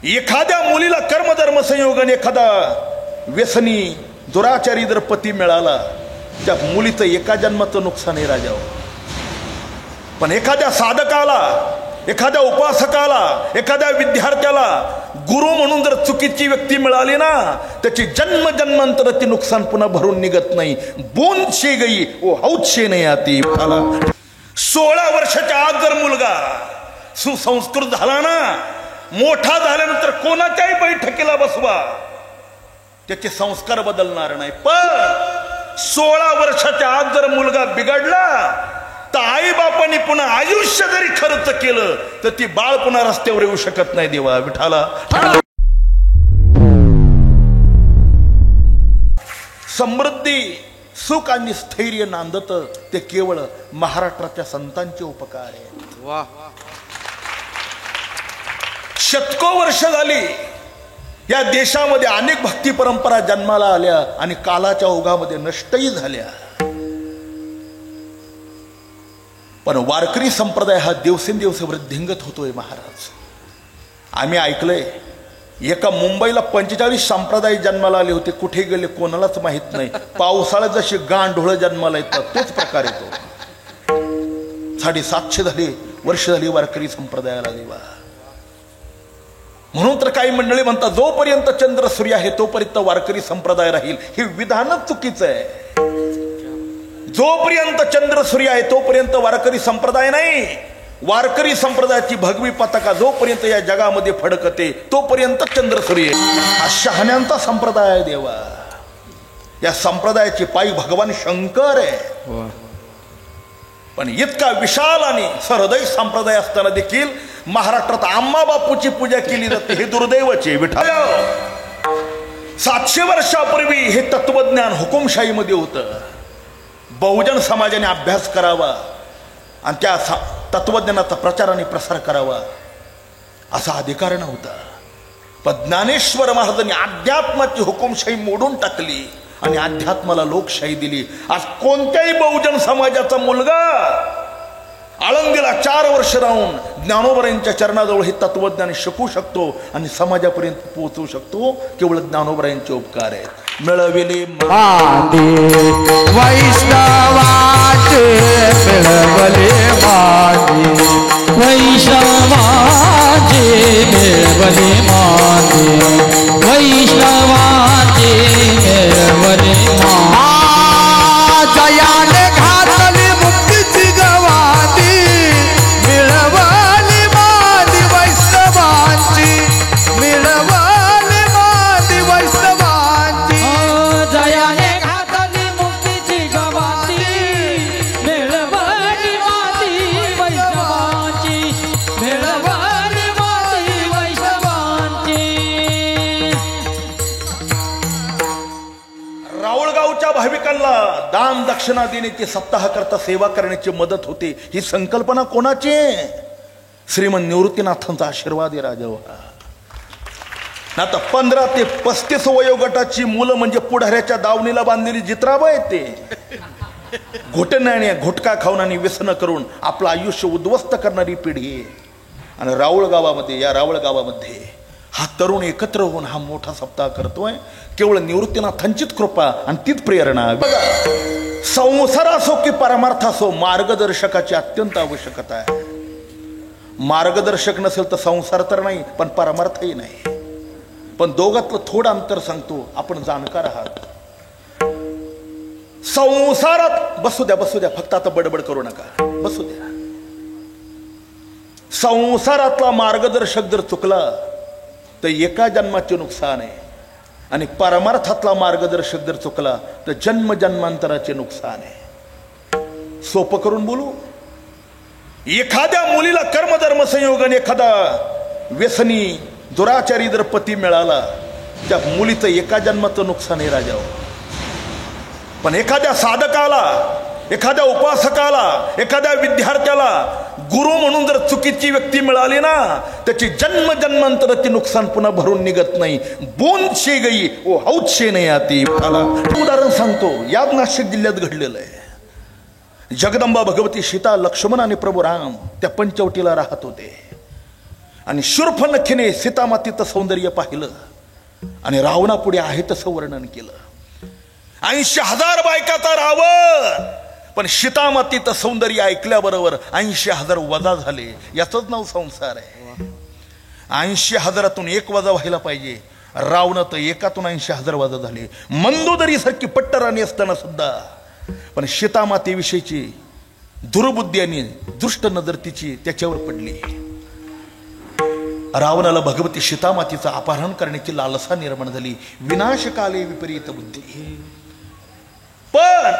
एखाद्या मुलीला कर्मधर्म संयोगाने एखादा व्यसनी दुराचारी जर पती मिळाला त्या मुलीचं एका जन्माचं नुकसान आहे राजाव. पण एखाद्या साधकाला, एखाद्या उपासकाला, एखाद्या विद्यार्थ्याला गुरु म्हणून जर चुकीची व्यक्ती मिळाली ना त्याची जन्म जन्मांतराची नुकसान पुन्हा भरून निघत नाही. बोन शे गई ओ हौत शे नाही आती. 16 वर्षाच्या आत जर मुलगा सुसंस्कृत झाला ना, मोठा झाल्यानंतर कोणाच्याही बैठकीला बसवा त्याचे संस्कार बदलणार नाही. पण 16 वर्षाच्या आत जर मुलगा बिघडला तर आई बापांनी पुन्हा आयुष्य जरी खर्च केलं तर ती बाळ पुन्हा रस्त्यावर येऊ शकत नाही. देवा विठाला. समृद्धी, सुख आणि स्थैर्य नांदत ते केवळ महाराष्ट्राच्या संतांचे उपकार आहेत. शतको वर्ष झाली या देशामध्ये अनेक भक्ती परंपरा जन्माला आल्या आणि कालाच्या ओघामध्ये नष्टही झाल्या. पण वारकरी संप्रदाय हा दिवसेंदिवस वृद्धिंगत होतोय महाराज. आम्ही ऐकलंय एका मुंबईला 45 संप्रदाय जन्माला आले होते. कुठे गेले कोणालाच माहित नाही. पावसाळ्यात जशी गांडोळ जन्माला येतात तोच प्रकार येतो. 750 वर्ष झाली वारकरी संप्रदायाला. देवा म्हणून तर काही मंडळी म्हणतात जोपर्यंत चंद्र सूर्य आहे तोपर्यंत वारकरी संप्रदाय राहील. हे विधानच चुकीचं आहे. जोपर्यंत चंद्र सूर्य आहे तोपर्यंत वारकरी संप्रदाय नाही. वारकरी संप्रदायाची भगवी पताका जोपर्यंत या जगामध्ये फडकते तोपर्यंत चंद्र सूर्य. हा शहाण्यांचा संप्रदाय आहे. देवा या संप्रदायाची पायी भगवान शंकर आहे. पण इतका विशाल आणि सहृदय संप्रदाय असताना देखील महाराष्ट्रात आम्हा बापूची पूजा केली जाते. हे दुर्दैवाचे. विठ्ठल 700 वर्षापूर्वी हे तत्वज्ञान हुकुमशाहीमध्ये होतं. बहुजन समाजाने अभ्यास करावा आणि त्या तत्वज्ञानाचा प्रचार आणि प्रसार करावा असा अधिकार नव्हता. पण ज्ञानेश्वर महाराजांनी अध्यात्माची हुकुमशाही मोडून टाकली आणि अध्यात्माला लोकशाही दिली. आज कोणत्याही बहुजन समाजाचा मुलगा आळंदीला 4 वर्ष राहून ज्ञानोबरायांच्या चरणाजवळ हे तत्वज्ञान शिकू शकतो आणि समाजापर्यंत पोहोचू शकतो. केवळ ज्ञानोबरायांचे उपकार आहेत. मिळविले मांदी वैष्णवाचे मिळवले मांदी वैष्णवाचे मिळवले मांदी वैष्णवाचे मिळवले मांदी. जयाने घातली मुक्तीची गवादी मिळवली मांदी वैष्णवांची मिळवली मांदी वैष्णवांची. जयाने घातली मुक्तीची गवादी मिळवली मांदी वैष्णवांची मिळवली मांदी वैष्णवांची. राऊळगावच्या भाविकांना दान दक्षिणा देण्याची, सप्ताह करता सेवा करण्याची मदत होते. ही संकल्पना कोणाची? श्रीमंत निवृत्तीनाथांचा आशीर्वाद आहे राजावर. आता 15 ते 35 वयोगटाची मुलं म्हणजे पुढाऱ्याच्या दावणीला बांधलेली जित्राबा आहेत. ते घोटण्याने घोटका खाऊन आणि व्यसन करून आपलं आयुष्य उद्ध्वस्त करणारी पिढी आहे. आणि राऊळ गावामध्ये हा तरुण एकत्र होऊन हा मोठा सप्ताह करतोय. केवळ निवृत्तीनाथांचीच कृपा आणि तीच प्रेरणा. बघा, संसार असो की परमार्थ असो मार्गदर्शकाची अत्यंत आवश्यकता आहे. मार्गदर्शक नसेल तर संसार तर नाही पण परमार्थही नाही. पण दोघातलं थोडं अंतर सांगतो. आपण जाणकार आहात. संसारात बसू द्या फक्त आता बडबड करू नका. बसू द्या. संसारातला मार्गदर्शक जर चुकला तर एका जन्माचे नुकसान आहे आणि परमार्थातला मार्गदर्शक जर चुकला तर जन्म जन्मांतराचे नुकसान आहे. सोपं करून बोलू. एखाद्या मुलीला कर्मधर्म संयोगाने एखादा व्यसनी दुराचारी जर पती मिळाला त्या मुलीचं एका जन्माचं नुकसान आहे राजावर. पण एखाद्या साधकाला, एखाद्या उपासकाला, एखाद्या विद्यार्थ्याला गुरु म्हणून जर चुकीची व्यक्ती मिळाली ना त्याची जन्म जन्मांतराचे नुकसान पुन्हा भरून निघत नाही. बोन शे गई ओ हौत शे नाही आती. उदाहरण सांगतो. याच नाशिक जिल्ह्यात घडलेलं आहे. जगदंबा भगवती सीता, लक्ष्मण आणि प्रभू राम त्या पंचवटीला राहत होते. आणि शूर्फनखेने सीतामातीचं सौंदर्य पाहिलं आणि रावणापुढे आहे तसं वर्णन केलं. 80,000 बायकाचा रावण, पण सीतामातीचं सौंदर्य ऐकल्याबरोबर 80,000 वजा झाले. याचंच नाव संसार आहे. 80,000तून एक वजा व्हायला पाहिजे. रावण तर एकातून 80,000 वजा झाले. मंदोदरी सारखी पट्टराणी असताना सुद्धा. पण सीतामातेविषयीची दुर्बुद्धी आणि दुष्ट नजर तिची त्याच्यावर पडली. रावणाला भगवती सीतामातीचं अपहरण करण्याची लालसा निर्माण झाली. विनाशकाले विपरीत बुद्धी. पण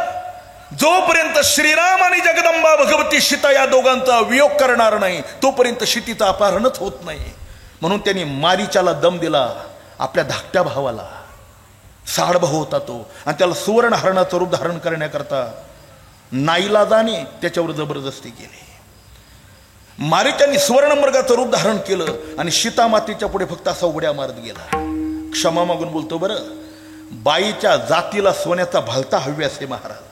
जोपर्यंत श्रीराम आणि जगदंबा भगवती सीता या दोघांचा वियोग करणार नाही तोपर्यंत सीतेचं अपहरणच होत नाही. म्हणून त्यांनी मारीचाला दम दिला. आपल्या धाकट्या भावाला, साडभाऊ होता तो, आणि त्याला सुवर्ण हरणाचं रूप धारण करण्याकरता नाईलाजाने त्याच्यावर जबरदस्ती केली. मारीचाने सुवर्ण मृगाचं रूप धारण केलं आणि सीतामातेच्या पुढे फक्त असा उड्या मारत गेला. क्षमा मागून बोलतो, बरं, बाईच्या जातीला सोन्याचा भालता हवी असे महाराज.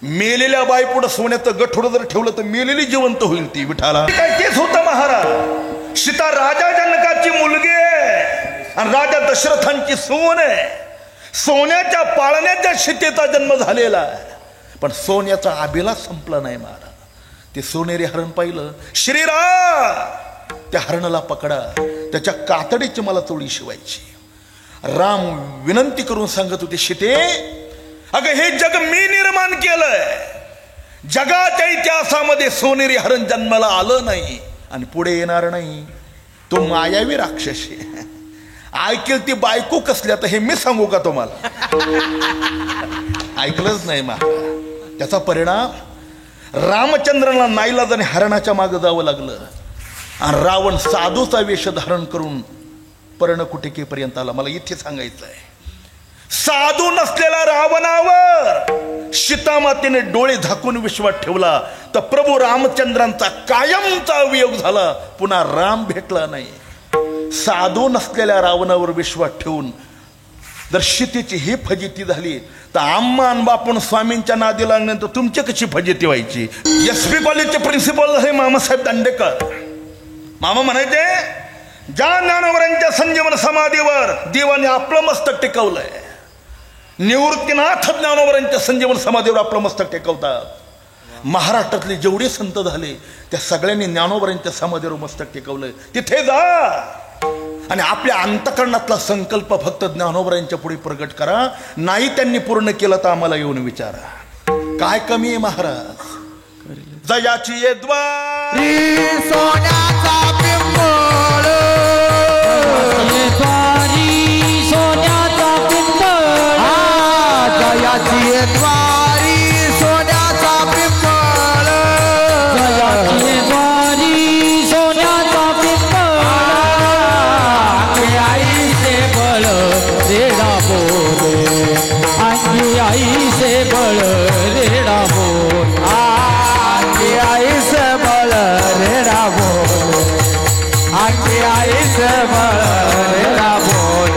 मेलेल्या बाई पुढे सोन्याचं गठोडं जर ठेवलं तर मेलेली जिवंत होईल ती. विठाला काय तेच होतं महाराज. सीता राजा जनकाची मुलगी आहे आणि राजा दशरथांची सून आहे. सोन्याच्या पाळण्याच्या सीतेचा जन्म झालेला आहे, पण सोन्याचा अभिलाष संपला नाही महाराज. ते सोनेरी हरण पाहिलं. श्रीराम, त्या हरणाला पकडा, त्याच्या कातडीची मला चोळी शिवायची. राम विनंती करून सांगत होते, सीते, अगं हे जग मी निर्माण केलंय. जगाच्या इतिहासामध्ये सोनेरी हरण जन्माला आलं नाही आणि पुढे येणार नाही. तो मायावी राक्षसी. ऐकेल ती बायको कसल्या तर हे मी सांगू का तुम्हाला? ऐकलंच नाही महाराज. त्याचा परिणाम रामचंद्राला नाईलाजाने हरणाच्या मागे जावं लागलं आणि रावण साधूचा वेश धारण करून पर्णकुटिकेपर्यंत आला. मला इथे सांगायचं आहे, साधू नसलेल्या रावणावर सीतामातेने डोळे झाकून विश्वास ठेवला तर प्रभू रामचंद्रांचा कायमचा वियोग झाला. पुन्हा राम भेटला नाही. साधू नसलेल्या रावणावर विश्वास ठेवून जर सीतेची ही फजिती झाली तर आम्हा आणि बापून स्वामींच्या नादी लागल्यानंतर तुमची कशी फजिती व्हायची? SP कॉलेजचे प्रिन्सिपल हे मामासाहेब दांडेकर. मामा म्हणायचे, ज्या ज्ञानोबरांच्या संजीवन समाधीवर देवाने आपलं मस्तक टेकवलंय, निवृत्तीनाथ ज्ञानोबरांच्या संजीवन समाधीवर आपलं मस्तक टेकवतात. महाराष्ट्रातले जेवढे संत झाले त्या सगळ्यांनी ज्ञानोबरांच्या समाधीवर मस्तक टेकवलंय. तिथे जा आणि आपल्या अंतकरणातला संकल्प फक्त ज्ञानोबरांच्या पुढे प्रगट करा. नाही त्यांनी पूर्ण केलं तर आम्हाला येऊन विचारा. काय कमी आहे महाराज? जयाची ये द्वार सोन्याचा पिंपळ, सोन्याचा पिंपळ, जयाची ये द्वारी सोन्याचा पिंपळ, जयाची ये द्वारी सोन्याचा पिंपळ, आई से बळ रेडा बोले, आई से बळ रेडा बोल, आई से बळ रेडा बोल, आई से बळ रेडा बोल,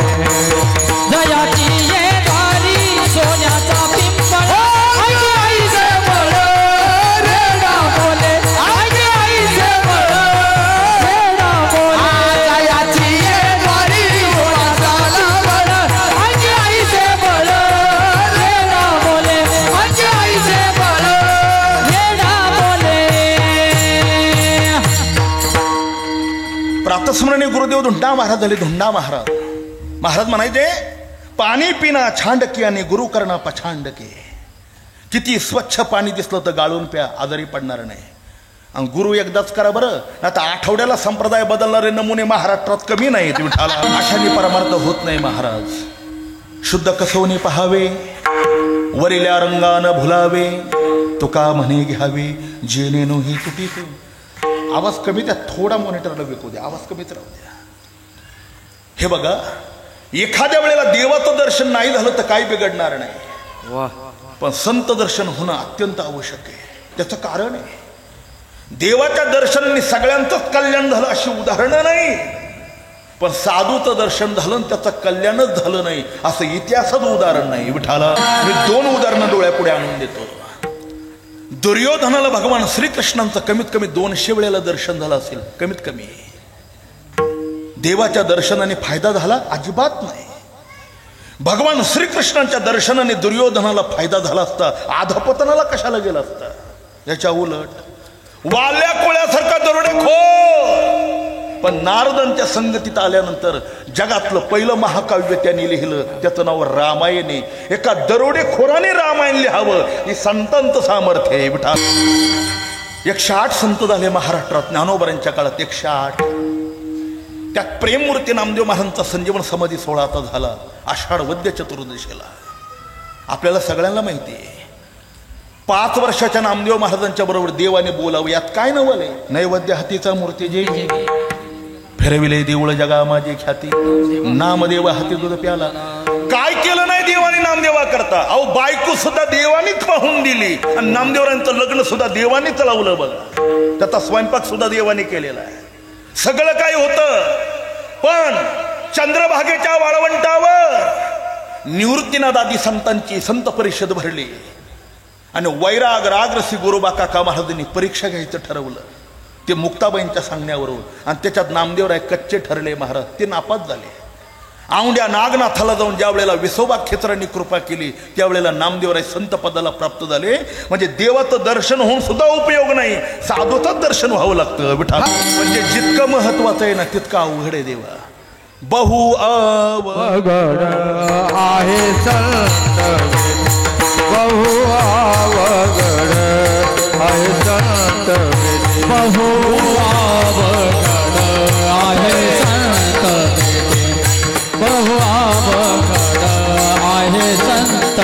जयाची ये द्वारी सोन्याचा पिंपळ, आई से बळ रेडा बोले, आई से बळ रेडा बोले, जयाची ये द्वारी सोन्याचा पिंपळ, आई से बळ रेडा बोले, आई से बळ रेडा बोले. प्रातस्मरणी गुरुदेव धुंडा महाराज झाले. धुंडा महाराज महाराज म्हणायचे, पाणी पिना छांडके आणि गुरु करणा पछांडके. किती स्वच्छ पाणी दिसलं तर गाळून प्या, आजारी पडणार नाही. आणि गुरु एकदाच करा बरं, आता आठवड्याला संप्रदाय बदलणारे नमुने महाराष्ट्रात कमी नाहीत. विठाला अशाने परमार्थ होत नाही महाराज. शुद्ध कसोनी पहावे, वरिल्या रंगानं भुलावे, तुका म्हणे घ्यावे, जेणे नोही तुटी ते. आवाज कमी द्या, थोडा मॉनिटरला विकू द्या, आवाज कमीच राहू द्या. हे बघा, एखाद्या वेळेला देवाचं दर्शन नाही झालं तर काही बिघडणार नाही, पण संत दर्शन होणं अत्यंत आवश्यक आहे. त्याचं कारण आहे, देवाच्या दर्शनाने सगळ्यांचंच कल्याण झालं अशी उदाहरणं नाही, पण साधूचं दर्शन झालं आणि त्याचं कल्याणच झालं नाही असं इतिहासात उदाहरण नाही. विठाला मी 2 उदाहरणं डोळ्यापुढे आणून देतो. दुर्योधनाला भगवान श्रीकृष्णांचं कमीत कमी 200 वेळेला दर्शन झालं असेल, कमीत कमी. देवाच्या दर्शनाने फायदा झाला? अजिबात नाही. भगवान श्रीकृष्णांच्या दर्शनाने दुर्योधनाला फायदा झाला असता, अधपतनाला कशाला गेला असता? याच्या उलट वाल्या कोळ्यासारखा दरोडेखोर. पण नारदांच्या संगतीत आल्यानंतर जगातलं पहिलं महाकाव्य त्यांनी लिहिलं, त्याचं नाव रामायण आहे. एका दरोडेखोराने रामायण लिहावं हे संतांचं सामर्थ्य आहे. विठा 108 संत झाले महाराष्ट्रात ज्ञानोबरांच्या काळात. 108. त्यात प्रेममूर्ती नामदेव महाराजांचा संजीवन समाधी सोहळा आता झाला आषाढ वद्य चतुर्दशीला. आपल्याला सगळ्यांना माहिती आहे, 5 वर्षाच्या नामदेव महाराजांच्या बरोबर देवाने बोलावं, यात काय नवल आहे? नैवेद्य हातीचा मूर्ती जे फिरविले देऊळ जगा माझी ख्याती, नामदेव हाती दूध प्याला. काय केलं नाही देवाने नामदेवा करता? अहो बायको सुद्धा देवानीच पाहून दिली आणि नामदेवरांचं लग्न सुद्धा देवानीच लावलं बघा. त्याचा स्वयंपाक सुद्धा देवाने केलेला आहे. सगळं काय होतं. पण चंद्रभागेच्या वाळवंटावर निवृत्तीनाथ आदी संतांची संत परिषद भरली आणि वैराग रागरसी गुरुबा काका महाराजांनी परीक्षा घ्यायचं ठरवलं. ते मुक्ताबाईंच्या सांगण्यावरून, आणि त्याच्यात नामदेवराय कच्चे ठरले महाराज, ते नापास झाले. औंड्या नागनाथाला जाऊन ज्या वेळेला विसोबा खेचरांनी कृपा केली त्यावेळेला नामदेवराय संत पदाला प्राप्त झाले. म्हणजे देवाचं दर्शन होऊन सुद्धा उपयोग नाही, साधूचं दर्शन व्हावं लागतं. विठा म्हणजे जितकं महत्वाचं आहे ना तितकं अवघड आहे. देवा बहु अवघड आहे संत, बहु अवघड आहे संत, बहु अवघड आहे संत, बहु अवघड आहे संत.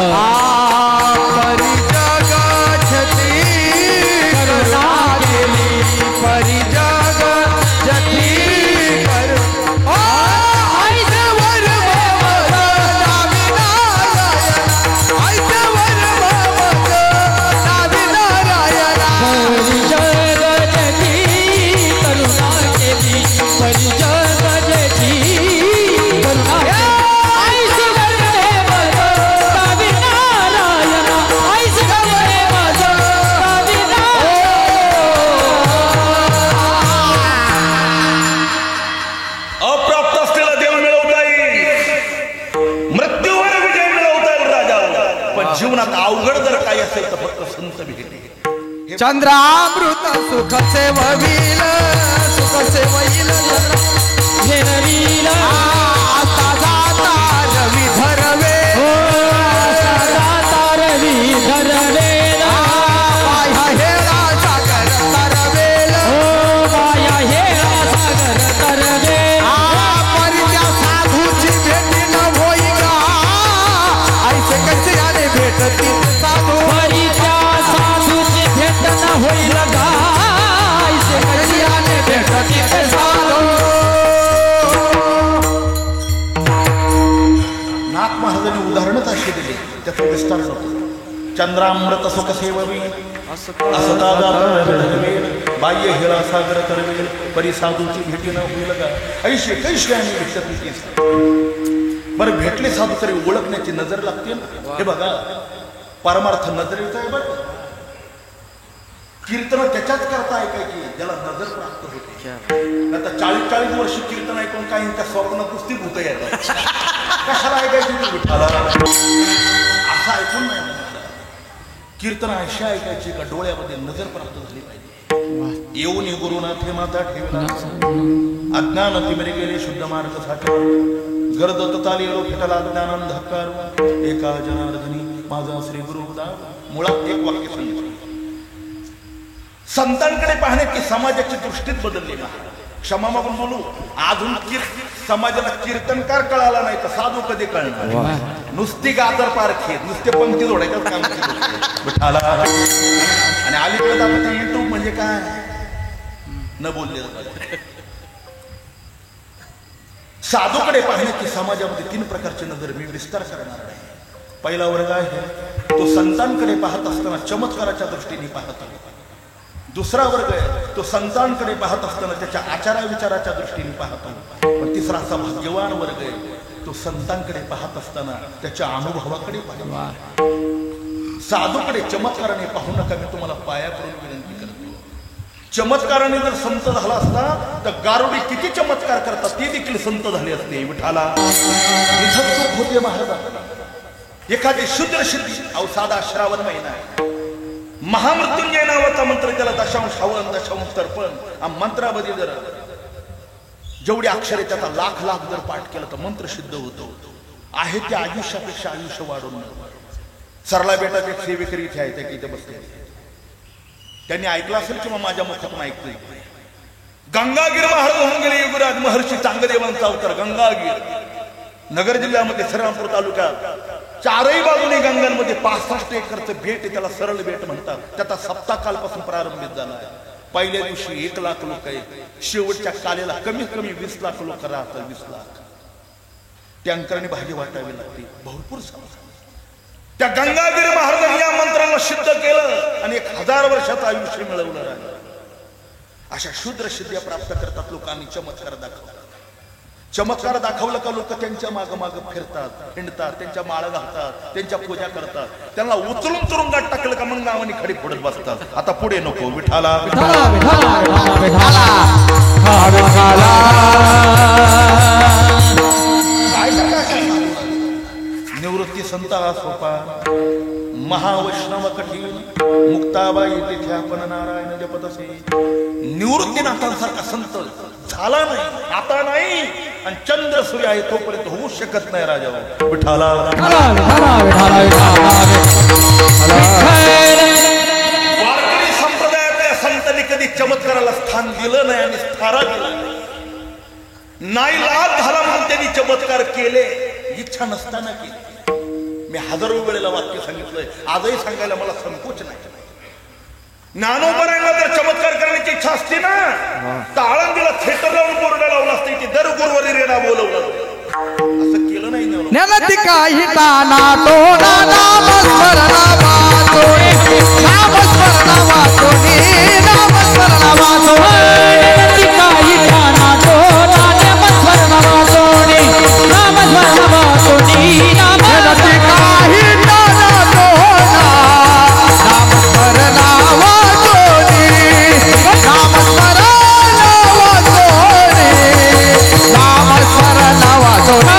परिजग छत्री करुणा केली, परिजग छत्री करुणा जीवनात अवघड जर काही असेल तर फक्त संत भेटे. चंद्रामृत सुख सेवविल, सुख सेवईल घेरविल, आता जाता रवी धरवे, आता जाता रवी धरवेल, बाया हेरा सागर तरवेल, बाया हेरा सागर तरवेल. परित्या साधूची भेटी न होई का, ऐसे कसे आले भेटती साधू, परित्या साधूची भेट न होईल का, ऐसे कसे आले भेटती साधू. नाथ महाराजांनी उदाहरणच अशी दिली, त्याचा विस्तार होतो. चंद्रामृत सुख सेववी असता जाता बाह्य हिरा सागर करवेल, परी साधूची भेटी न होईल का, ऐशे कैशे आणि भेटती. बरं भेटले साधू तरी ओळखण्याची नजर लागते ना. हे बघा परमार्थ नजरेचा आहे. बरं कीर्तन त्याच्याच करता ऐकायची ज्याला नजर प्राप्त होते. आता 40-40 वर्ष कीर्तन ऐकून काही त्या स्वप्नात कुस्ती भूत येतात. कशाला ऐकायची विठाला असं ऐकून नाही. कीर्तन अशी ऐकायची का डोळ्यामध्ये नजर प्राप्त झाली पाहिजे. येऊन गुरुनाथे माता ठेवला, अज्ञान तिमिरे गेले शुद्ध मार्ग साठवा, गर्द ततालेलो फिटला ज्ञानंद हक्कार, एका जनार्दनी माझा श्री गुरुदा. मुळात एक वाक्य सांगितलं, संतांकडे पाहण्याची समाजाची दृष्टीच बदलली ना. क्षमा मागून बोलू, अजून समाजाला कीर्तनकार कळाला नाही तर साधू कधी कळणार. नुसती गाजर पारखी, नुसते पंक्ती जोडायचं काम विठाला. आणि अलीकडे आता युट्यूब म्हणजे काय न बोलले. साधूकडे पाहण्याची समाजामध्ये 3 प्रकारची नजर मी विस्तार करणार आहे. पहिला वर्ग आहे तो संतांकडे पाहत असताना चमत्काराच्या दृष्टीने पाहतो. दुसरा वर्ग आहे तो संतांकडे पाहत असताना त्याच्या आचारा विचाराच्या दृष्टीने पाहतो. पण तिसरा असा भाग्यवान वर्ग आहे तो संतांकडे पाहत असताना त्याच्या अनुभवाकडे पाहतो. साधूकडे चमत्काराने पाहू नका, मी तुम्हाला पाया पडून विनंती करतो. चमत्काराने जर संत झाला असता तर गारुडी किती चमत्कार करतात ते देखील संत झाले असते. विठाला इथं चूक होते महाराज. एखादी शुद्र सिद्धी अहो साधा श्रावण महिना आहे, महामृत्युंजय नावाचा मंत्र, त्याला दशांश हवन दशांश तर्पण मंत्रामध्ये जर जेवढी अक्षरे त्याचा लाख लाख जर पाठ केलं तर मंत्र सिद्ध होतो. आहे त्या आयुष्यापेक्षा आयुष्य वाढवून सरला बेटाचे सेवेकरी इथे आहे त्या इथे बसले, त्यांनी ऐकलं असेल किंवा माझ्या मुखातून ऐकतोय. गंगागीर महाराज होऊन गेले युगराज महर्षी चांगदेवांचा अवतार. गंगागीर नगर जिल्ह्यामध्ये श्रीरामपूर तालुक्यात चारही बाजूने गंगांमध्ये 65 एकरचं बेट आहे, त्याला सरळ बेट म्हणतात. त्याचा सप्ताह कालपासून प्रारंभित झाला आहे. पहिल्या दिवशी 1 लाख लोक आहेत, शेवटच्या कालेला कमीत कमी 20 लाख लोक राहतात. 20 लाख टँकरने भाजी वाटावी लागते. भरपूर त्या गंगागीर महाराजांनी या मंत्राला सिद्ध केलं आणि 1000 वर्षाचं आयुष्य मिळवलं आहे. अशा शूद्र सिद्ध्या प्राप्त करतात लोकांनी चमत्कार दाखवतात. चमत्कार दाखवलं का लोक त्यांच्या माग माग फिरतात, हिंडतात, त्यांच्या माळा घालतात, त्यांच्या पूजा करतात. त्यांना उचलून तुरुंगात टाकलं का मग नावाने खडी फोडत बसतात. आता पुढे नको. विठाला निवृत्ती संत हा सोपा, महावैष्णव कठीण, मुक्ताबाई तिथे आपण नारायण जपत असे. निवृत्तीनाथांसारखा संत झाला नाही, आता नाही, आणि चंद्र सूर्य आहे तोपर्यंत होऊ शकत नाही. राजा विठाला वारकरी संप्रदायातल्या संतांनी कधी चमत्काराला स्थान दिलं नाही आणि स्थारा दिला नाही. लाभ झाला म्हणून त्यांनी चमत्कार केले, इच्छा नसताना केली. मी हजारो वेळेला वाक्य सांगितलंय, आजही सांगायला मला संकोच नाही. ज्ञानोबरांना जर चमत्कार करण्याची इच्छा असते ना तर आळंदीला थिएटर लावून बोर्ड लावला असते की दर गुरुवारी रेडा बोलवलं. असं केलं नाही. ज्ञानती काही ताना तो नामस्मरणा वाचोनी, नामस्मरणा वाचोनी, नामस्मरणा वाचोनी, काही ताना तो नामस्मरणा वाचोनी, नामस्मरणा वाचोनी, ज्ञानती काही ताना तो नामस्मरणा वाचोनी, नामस्मरणा वाचोनी,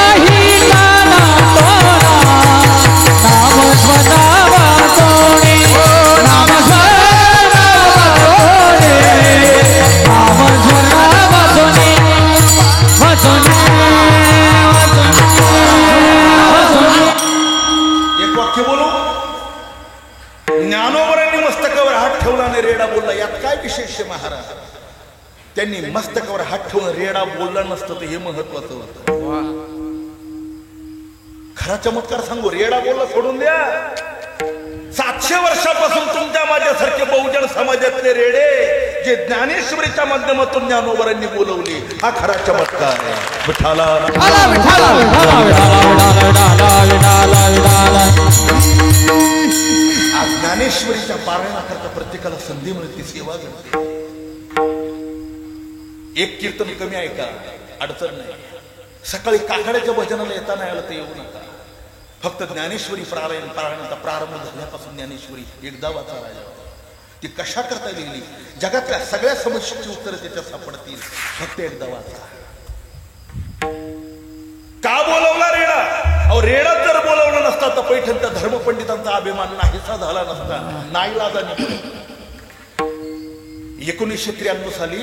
नामस्मरणा वाचोनी. एक वाक्य बोलू. ज्ञानोबरांनी मस्तकावर हात ठेवला आणि रेडा बोलला, यात काय विशेष आहे महाराज? त्यांनी मस्तकावर हात ठेवून रेडा बोलला नसतं तर हे महत्वाचं होतं. खरा चमत्कार सांगू, रेडा बोलला सोडून द्या. 700 वर्षापासून तुमच्या माझ्यासारखे बहुजन समाजातले रेडे जे ज्ञानेश्वरीच्या माध्यमातून ज्ञानोबरांनी बोलवले, हा खरा चमत्कार आहे. विठाला आज ज्ञानेश्वरीच्या पारायणाकरता प्रत्येकाला संधी मिळते, सेवा घडते. एक कीर्तन कमी आहे का? अडचण नाही. सकाळी काकड्याच्या भजनाला येता नाही आलं तर येऊ नका. फक्त ज्ञानेश्वरी पारायणाचा प्रारंभ झाल्यापासून ज्ञानेश्वरी एकदा वाचा राजा. ती कशा करता लिहिली, जगातल्या सगळ्या समस्येची उत्तरं त्याच्यात सापडतील. फक्त एकदा वाचा. का बोलवला रेडा? अहो रेडा जर बोलवलं नसता तर पैठणच्या धर्मपंडितांचा अभिमान नाहीसा झाला नसता. नाईलाजाने 1993 साली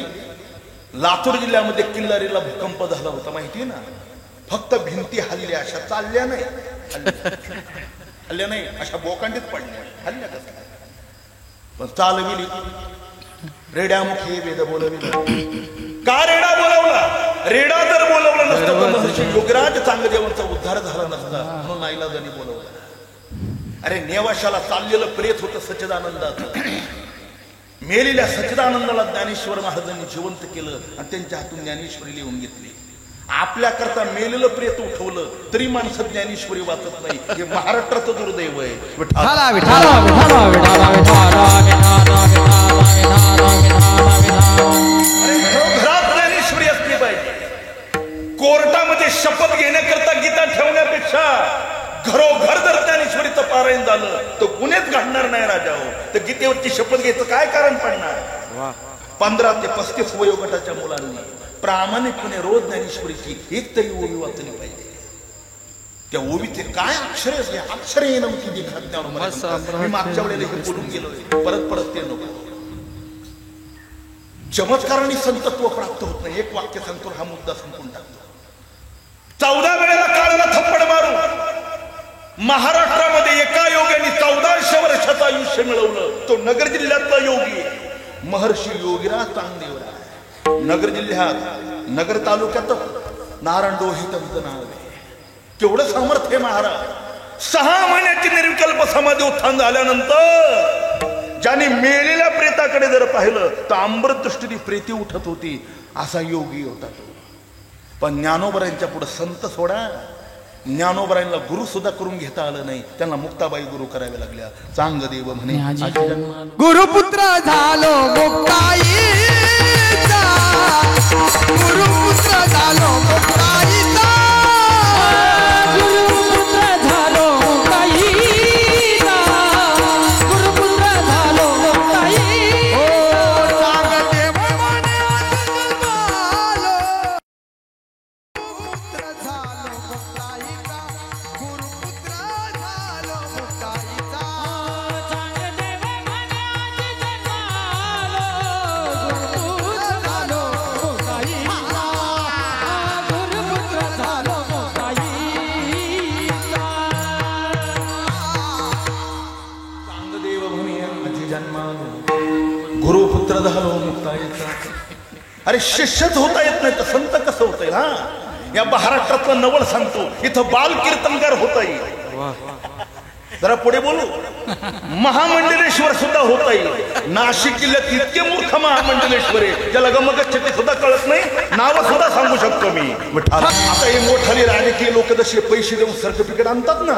लातूर जिल्ह्यामध्ये किल्लारीला भूकंप झाला होता, माहिती ना? फक्त भिंती हल्ल्या, अशा चालल्या नाही, हल्ल्या नाही, अशा बोकांडीत पडल्या, हल्ल्या कसल्या पण चालविली. रेड्यामुखी वेद बोलविला. का रेडा बोलवला? रेडा जर बोलवलं नसतं तर महर्षी योगराज चांगदेवांचा उद्धार झाला नसता, म्हणून नाईलाजाने बोलवला. अरे नेवाशाला चाललेलं प्रेत होतं सच्चिदानंदाचं. मेलेल्या सच्चिदानंदाला ज्ञानेश्वर महाराजांनी जिवंत केलं आणि त्यांच्या हातून ज्ञानेश्वरी लिहून घेतली. आपल्या करता मेलेलं प्रेत उठवलं तरी माणसं ज्ञानेश्वरी वाचत नाही, हे महाराष्ट्राचं दुर्दैव आहे. घरात ज्ञानेश्वरी असली पाहिजे. कोर्टामध्ये शपथ घेण्याकरता गीता ठेवण्यापेक्षा घरोघर जर ज्ञानेश्वरीचं पारायण झालं तर गुन्हेच घडणार नाही राजा. हो तर गीतेवरची शपथ घ्यायचं काय कारण पडणार? 15 ते 35 वयोगटाच्या मुलांनी प्रामाणिकपणे रोज ज्ञानेश्वरीची एक तरी ओवी वाचली पाहिजे. त्या ओवीचे काय अक्षरे नव्हती देखत. मी मागच्या वेळेला हे बोलून गेलोय, परत ते नको. चमत्काराने संतत्व प्राप्त होत नाही. एक वाक्य सांगतो, हा मुद्दा संपून टाकतो. 14 वेळेला काळाला थप्पड मारून महाराष्ट्रामध्ये एका योग्याने 1400 वर्षाचं आयुष्य मिळवलं. तो नगर जिल्ह्यातला योगी महर्षी योगीराज चांगदेवराय. नगर जिल्ह्यात नगर तालुक्यात नारायणडोही त्यांचं नाव आहे. केवढं सामर्थ्य महाराज. 6 महिन्याची निर्विकल्प समाधी उत्थान झाल्यानंतर ज्याने मेलेल्या प्रेताकडे जर पाहिलं तर अमृत दृष्टीने प्रेती उठत होती. असा योगी होता तो. पण ज्ञानोबरांच्या पुढे संत सोडा, ज्ञानोबरांना गुरु सुद्धा करून घेता आलं नाही. त्यांना मुक्ताबाई गुरु कराव्या लागल्या. चांगदेव म्हणे गुरुपुत्र झालो मुक्ताईचा, गुरुपुत्र झालो मुक्ताईचा, गुरुपुत्र झालो मुक्ताईचा, गुरुपुत्र झालो मुक्ताई. ओ चांगदेव म्हणे झालो, गुरुपुत्र झालो मुक्ताईचा, गुरुपुत्र झालो मुक्ताईचा. गुरुपुत्र झालो मुक्ताईचा. अरे शिष्यच होता येत नाही तर संत कसं होतंय? हा, या महाराष्ट्रातलं नवल सांगतो, इथं बाल कीर्तनकार होता येईल. जरा पुढे बोलू. महामंडलेश्वर सुद्धा होता येईल. नाशिक जिल्ह्यात इतके मूर्ख महामंडलेश्वर आहे ज्याला गमगत छटे सुद्धा कळत नाही. नाव सुद्धा सांगू शकतो मी. आता हे मोठाले राजकीय लोक जसे पैसे देऊन सर्टिफिकेट आणतात ना,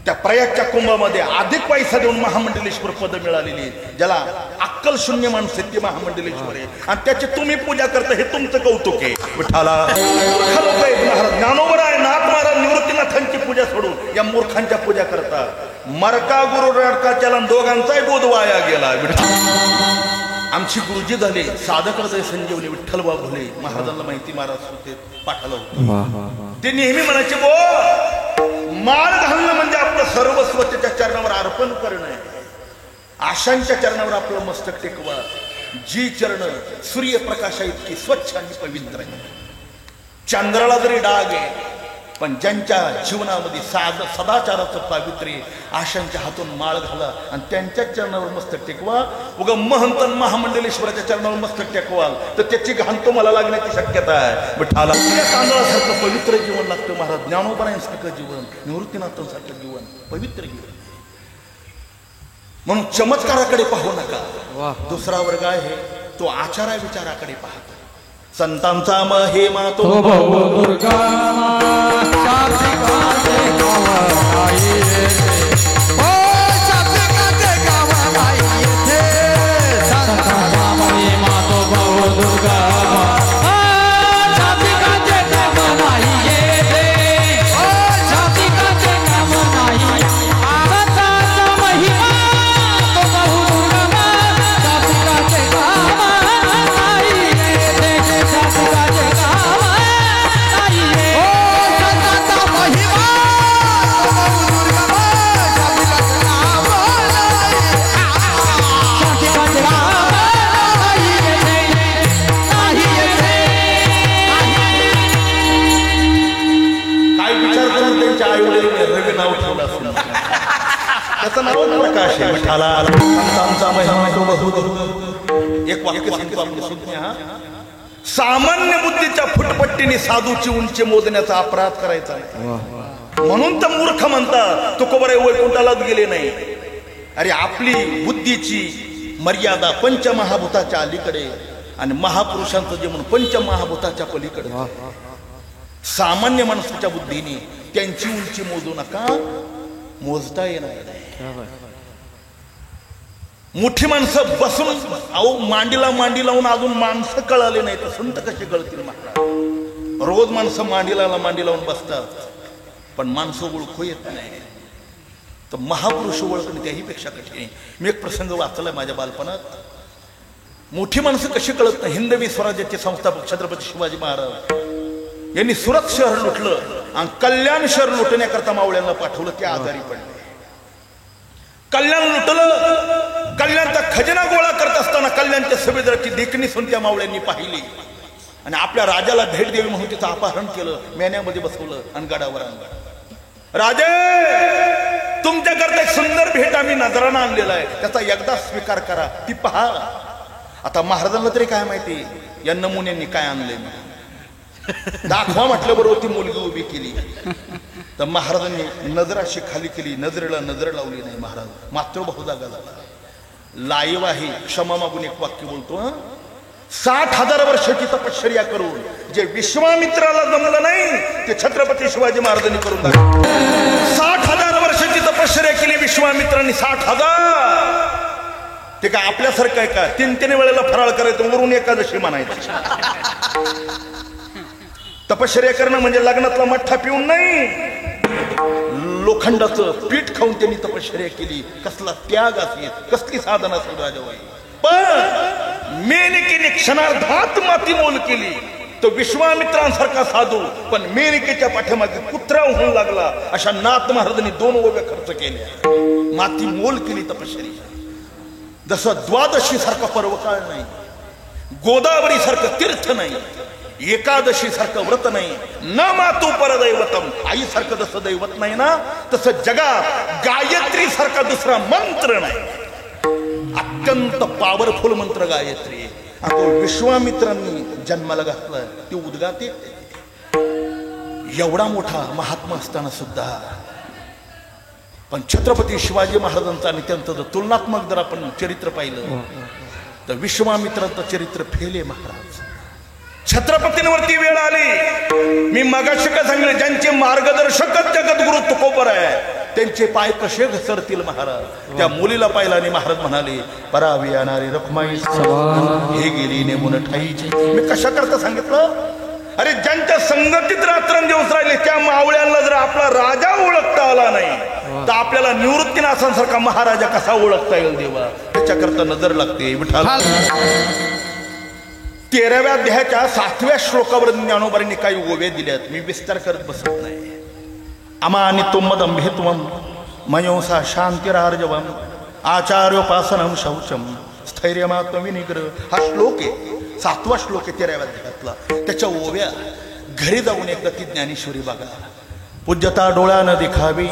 त्या प्रयागच्या कुंभामध्ये अधिक पैसा देऊन महामंडलेश्वर पद मिळालेली, ज्याला अक्कल शून्य माणूस ते महामंडलेश्वर आहे. आणि त्याची तुम्ही पूजा करता हे तुमचं कौतुक आहे. विठाला महाराज ज्ञानोबराय नाथ महाराज निवृत्तीनाथांची पूजा सोडून या मूर्खांच्या पूजा करतात. मरका गुरु रडकाच्या दोघांचाही बोध वाया गेला. आमची गुरुजी झाले साधक हृदय संजीवनी विठ्ठलबा भोले महाराजांना माहिती महाराज होते पाठाला होते. ते नेहमी म्हणायचे, बो माळ घालणं म्हणजे आपलं सर्वस्व त्याच्या चरणावर अर्पण करणं आहे. आशांच्या चरणावर आपलं मस्तक टेकवा. जी चरण सूर्यप्रकाशा इतकी स्वच्छ आणि पवित्र आहे. चंद्राला जरी डाग आहे पण ज्यांच्या जीवनामध्ये सदाचाराचं पावित्र्य, आशांच्या हातून माळ घाला आणि त्यांच्या चरणावर मस्तक टेकवा. उगा महंत महामंडलेश्वराच्या चरणावर मस्तक टेकवाल तर त्याची घाण तुम्हाला लागण्याची शक्यता आहे. विठाला तांदळासारखं पवित्र जीवन लागतं महाराज. ज्ञानोबरायांसारखं जीवन, निवृत्तीनाथांसारखं जीवन, पवित्र जीवन. म्हणून चमत्काराकडे पाहू नका. दुसरा वर्ग आहे तो आचारा विचाराकडे पाहतो. संतांचा महिमा तो दुर्गा प्रकाश आहे. विठाला संतांचा महिमा तो बहु. एक वाक्य सांगतो आपण सुज्ञा. सामान्य बुद्धीच्या फुटपट्टीने साधूची उंची मोजण्याचा अपराध करायचा नाही. म्हणून तर मूर्ख म्हणतात तुकोबराय वैकुंठालाच गेले नाही. अरे आपली बुद्धीची मर्यादा पंचमहाभूताच्या अलीकडे आणि महापुरुषांचं जीवन पंचमहाभूताच्या पलीकडे. सामान्य माणसाच्या बुद्धीने त्यांची उंची मोजू नका, मोजता येणार नाही. मोठी माणसं बसून अहो मांडीला मांडी लावून अजून माणसं कळाले नाही तर संत कसे कळतील महाराज? रोज माणसं मांडीला मांडी लावून बसतात पण माणसं ओळखू येत नाही. तर महापुरुष ओळखणे त्याही पेक्षा कठीण. मी एक प्रसंग वाचलाय माझ्या बालपणात. मोठी माणसं कशी कळत नाही. हिंदवी स्वराज्याचे संस्थापक छत्रपती शिवाजी महाराज यांनी सुरत शहर लुटलं आणि कल्याण शहर लुटण्याकरता मावळ्यांना पाठवलं. ते आजारी पडले. कल्याण लुटलं. कल्याणचा खजिना गोळा करत असताना कल्याणच्या सुभेदाराची देखणी सुन त्या मावळ्यांनी पाहिली आणि आपल्या राजाला भेट द्यावी म्हणून तिचं अपहरण केलं. मेन्यामध्ये बसवलं आणि गडावर आणलं. राजे, तुमच्याकरता एक सुंदर भेट आम्ही नजरानं आणलेला आहे, त्याचा एकदा स्वीकार करा, ती पहा. आता महाराजांना तरी काय माहिती या नमुन्यांनी काय आणलंय. दाखवा म्हटलं बरोबर ती मुलगी उभी केली. तर महाराजांनी नजर अशी खाली केली. नजरेला नजर लावली नाही. महाराज मातृभाऊ जागा झाला. लाईव आहे. क्षमा मागून एक वाक्य बोलतो. 60,000 वर्षाची तपश्चर्या करून जे विश्वामित्राला जमलं नाही ते छत्रपती शिवाजी महाराजांनी करून दाखवलं. 60,000 वर्षाची तपश्चर्या केली विश्वामित्रांनी. 60,000. ते काय आपल्यासारखं आहे का? 3-3 वेळेला फराळ करायचं वरून एकादशी म्हणायचं. तपश्चर्या करणं म्हणजे लग्नातला मठ्ठा पिऊन नाही, लोखंडाचं पीठ खाऊन त्यांनी तपश्चर्या केली. कसला त्याग असेल, कसली साधना असेल राजाबाई. पण मेनिकेने क्षणार्धात माती मोल केली. तो विश्वामित्रांसारखा साधू पण मेनिकेच्या पाठीमागे कुत्रा होऊन लागला. अशा नाथ महाराजांनी 2 ओव्या खर्च केल्या. माती मोल केली तपश्चर्या. जसं द्वादशी सारखा पर्वकाळ नाही, गोदावरी सारखं तीर्थ नाही, एकादशी सारखं व्रत नाही, न मातू परदैवतम, आई सारखं जसं दैवत नाही ना तसं जगात गायत्री सारखा दुसरा मंत्र नाही. अत्यंत पॉवरफुल मंत्र गायत्री. तो विश्वामित्रांनी जन्माला घातला. ती उद्गाते. एवढा मोठा महात्मा असताना सुद्धा पण छत्रपती शिवाजी महाराजांचा आणि त्यांचं जर तुलनात्मक जर आपण चरित्र पाहिलं तर विश्वामित्रांचं चरित्र फेले. महाराज छत्रपतींवरती वेळ आली. मी मगाशी काय सांगितले, ज्यांचे मार्गदर्शकच जगद्गुरु तुकोबर आहे त्यांचे पाय कसे घसरतील. महाराज त्या मुलीला पाहिला आणि महाराज म्हणाले, परावी येणारी रखमाई हे गेली नेमून ठाईची. मी कशा करता सांगितलं? अरे ज्यांच्या संगतीत रात्रंदिवस राहिले त्या मावळ्यांना जर आपला राजा ओळखता आला नाही तर आपल्याला निवृत्तीनाथांसारखा महाराजा कसा ओळखता येईल देवा? त्याच्याकरता नजर लागते. विठ्ठल 13व्या अध्यायाच्या 7व्या श्लोकावर ज्ञानोबांनी काही ओव्या दिल्यात. मी विस्तार करत बसत नाही. अमानितुम हेतुम मयोसा शांतिरार्जवम आचार्योपासनम शौचम स्थैर्यमात्मविनिग्रह. हा श्लोक आहे. 7वा श्लोक आहे 13व्या अध्यायातला. त्याच्या ओव्या घरी जाऊन एकदा ती ज्ञानेश्वरी बघा. पूज्यता डोळ्यानं दिखावी,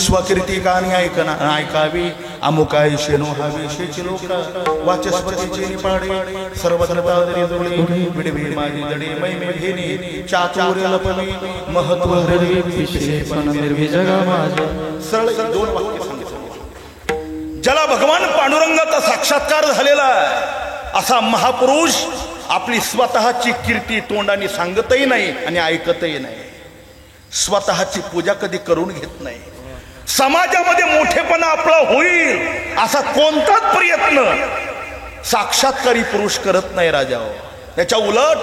स्वकीर्ती गाणी ऐकावी, अमुकाय शेनो हवी शेची लोक वाचस्पतीचे निपाडे सर्वधनता जरी जोडे विडवे माझी जडे मैमे भेने चातुर्य लपवी महत्व सरळ 2 वाक्य सांगितलं. ज्याला भगवान पांडुरंगाचा साक्षात्कार झालेला असा महापुरुष आपली स्वतःची कीर्ती तोंडाने सांगतही नाही आणि ऐकतही नाही. स्वतःची पूजा कधी करून घेत नाही. समाजामध्ये मोठेपणा आपला होईल असा कोणताच प्रयत्न साक्षात्कारी पुरुष करत नाही राजा. त्याच्या उलट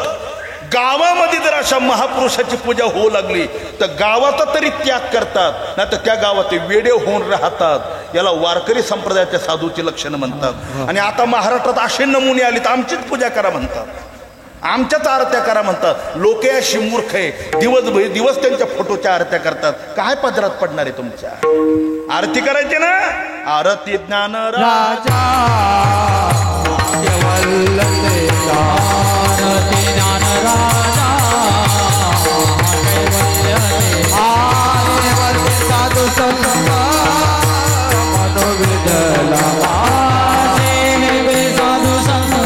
गावामध्ये जर अशा महापुरुषाची पूजा होऊ लागली तर गावाचा तरी त्याग करतात, नाही तर त्या गावात वेडे होऊन राहतात. याला वारकरी संप्रदायाच्या साधूची लक्षणं म्हणतात. आणि आता महाराष्ट्रात असे नमुने आले तर आमचीच पूजा करा म्हणतात, आमच्याच आरत्या करा म्हणतात. लोक अशी मूर्ख आहे. दिवस त्यांच्या फोटोच्या आरत्या करतात. काय पदरात पडणार आहे तुमच्या? आरती करायची ना. आरती ज्ञान राजा साधू संत मनोविदला साधू संत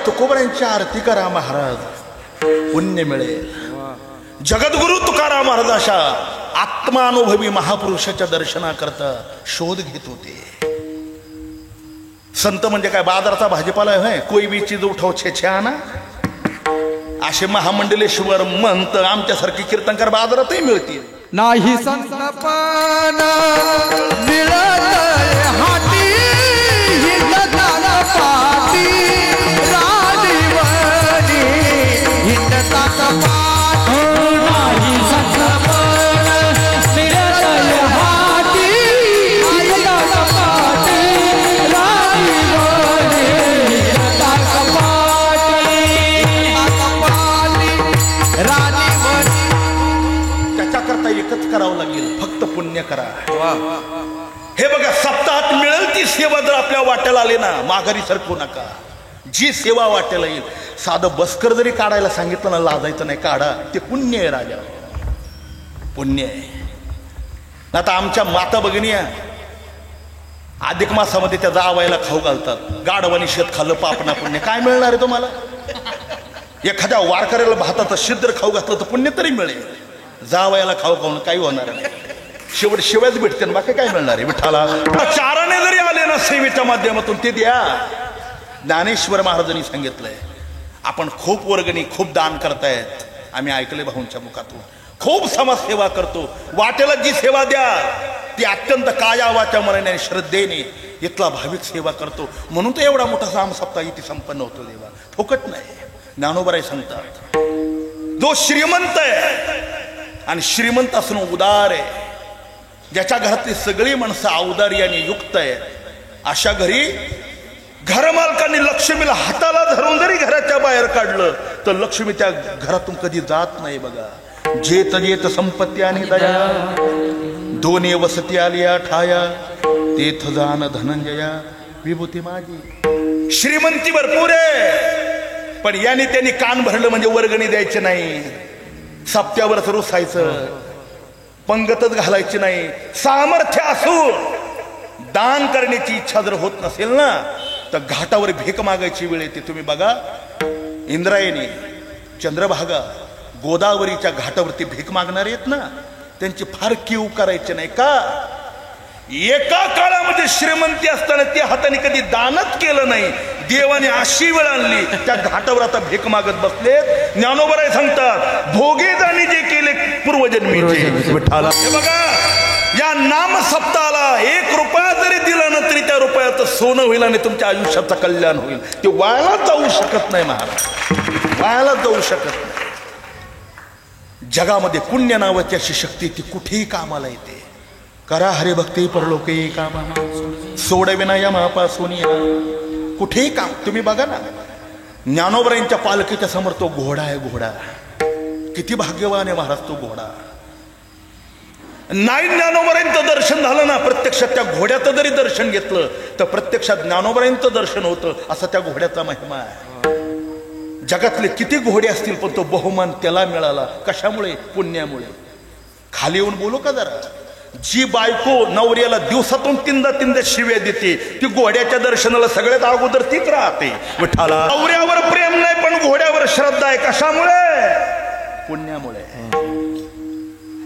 तुकोबरांची आरती करा महाराज, पुण्य मिळेल. जगद्गुरु तुकाराम महाराज अशा आत्मानुभवी महापुरुषाच्या दर्शनाकरता शोध घेत होते. संत म्हणजे काय बाजाराचा भाजीपाला आहे? कोई भी चीज उठाव छे आना. असे महामंडलेश्वर मंत आमच्यासारखे कीर्तनकार बाजारातही मिळतील. नाही संतपण मिळत हाती हिंडताना पाठी राणीवणी हिंडताना पाठी नाही संतपण मिळत हाती हिंडताना पाठी राणीवणी हिंडताना पाठी राणीवणी त्याच्याकरता एकच करावं लागेल, फक्त पुण्य करा. हे बघा, सप्ताहात मिळेल ती सेवा जर आपल्या वाट्याला आली ना, माघारी सरकू नका. जी सेवा वाट्याला येईल, साधं बसकर जरी काढायला सांगितलं ना, लाजायचं नाही, काढा. ते पुण्य आहे राजा, पुण्य आहे. आता आमच्या माता भगिनी अधिक मासामध्ये त्या जावायला खाऊ घालतात. गाढवानी शेत खाल्लं पापना पुण्य, काय मिळणार आहे तुम्हाला? एखाद्या वारकऱ्याला भाताचं शिद्र खाऊ घातलं तर पुण्य तरी मिळेल. जावयाला खाऊ खाऊन काही होणार नाही, शेवट शिव्याच भेटते ना, बाकी काय मिळणार आहे विठ्ठला. चाराने जरी आले ना सेवेच्या माध्यमातून ते द्या. ज्ञानेश्वर महाराजांनी सांगितलंय, आपण खूप वर्गणी खूप दान करतायत, आम्ही ऐकले भाऊंच्या मुखातून, खूप समाजसेवा करतो. वाटेला जी सेवा द्या ती अत्यंत काया वाचा मनाने श्रद्धेने इथला भाविक सेवा करतो, म्हणून तर एवढा मोठा सामसप्ताह इथे संपन्न होतो. देवा फुकट नाही. ज्ञानोबाराय सांगतात, जो श्रीमंत आहे आणि श्रीमंत असणं उदार आहे, ज्याच्या घरातली सगळी माणसं औदार्याने युक्त आहे, अशा घरी घरमालकांनी लक्ष्मीला हाताला धरून जरी घराच्या बाहेर काढलं तर लक्ष्मी त्या घरातून कधी जात नाही. बघा, जेत जेत संपत्ती आणि दया, दोन्ही वसती आलिया ठाया, तेथ जान धनंजया विभूती माझी. श्रीमंती भरपूर आहे, पण याने त्यांनी कान भरलं म्हणजे वर्गणी द्यायची नाही, सप्त्यावरच रुसायचं, पंगतच घालायची नाही. सामर्थ्य असून दान करण्याची इच्छा जर होत नसेल ना, तर घाटावर भीक मागायची वेळ येते. तुम्ही बघा, इंद्रायणी, चंद्रभागा, गोदावरीच्या घाटावरती भीक मागणारे आहेत ना, त्यांची फार कीव करायची नाही. का? एका काळामध्ये श्रीमंती असताना त्या हाताने कधी दानच केलं नाही. देवाने अशी वेळ आणली, त्या घाटावर आता भीक मागत बसलेत. ज्ञानोबराय सांगतात, भोगेदानी जे केले पूर्वजन्मीचे विठ्ठला. हे बघा, या नाम सप्ताहाला 1 रुपया जरी दिला ना तरी त्या रुपयाचं सोनं होईल आणि तुमच्या आयुष्याचं कल्याण होईल. ते वायाला जाऊ शकत नाही महाराज, वायाला जाऊ शकत नाही. जगामध्ये पुण्य नावाची अशी शक्ती ती कुठेही कामाला येते. करा हरिभक्ती परलोके कामा, सोडविना यमापासून या. कुठेही काम. तुम्ही बघा ना, ज्ञानोबरायांच्या पालखीच्या समोर तो घोडा आहे. घोडा किती भाग्यवान आहे महाराज तो घोडा. नाही ज्ञानोबरायांचं दर्शन झालं ना, प्रत्यक्षात त्या घोड्याचं जरी दर्शन घेतलं तर प्रत्यक्षात ज्ञानोबरायांचं दर्शन होतं, असा त्या घोड्याचा महिमा आहे. जगातले किती घोडे असतील पण तो बहुमान त्याला मिळाला. कशामुळे? पुण्यामुळे. खाली येऊन बोलू का जरा, जी बायको नवऱ्याला दिवसातून 3दा शिव्या देते, ती घोड्याच्या दर्शनाला सगळ्यात अगोदर तीच राहते. विठ्ठला, नवऱ्यावर प्रेम नाही पण घोड्यावर श्रद्धा आहे. कशामुळे? पुण्यामुळे.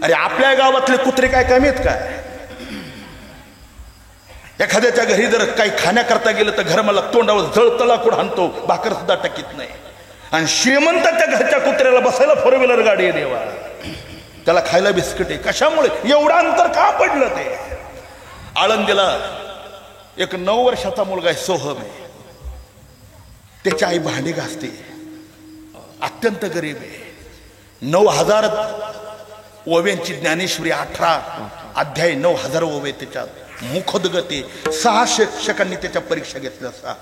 अरे आपल्या गावातले कुत्रे काय कमी आहेत काय? एखाद्याच्या घरी जर काही खाण्याकरता गेलं तर घर मला तोंडावर जळतला कुठं हाणतो, भाकर सुद्धा टाकीत नाही. आणि श्रीमंताच्या घरच्या कुत्र्याला बसायला 4 व्हीलर गाडी आहे देवा, त्याला खायला बिस्किट आहे. कशामुळे? एवढं अंतर का पडलं? ते आळंदीला एक 9 वर्षाचा मुलगा आहे, सोहम आहे. त्याची आई भांडी घासते, अत्यंत गरीब आहे. 9000 ओव्यांची ज्ञानेश्वरी, 18 अध्याय, 9000 ओवे त्याच्यात, मुखोद्गते. 6 शिक्षकांनी त्याच्या परीक्षा घेतल्या. 6.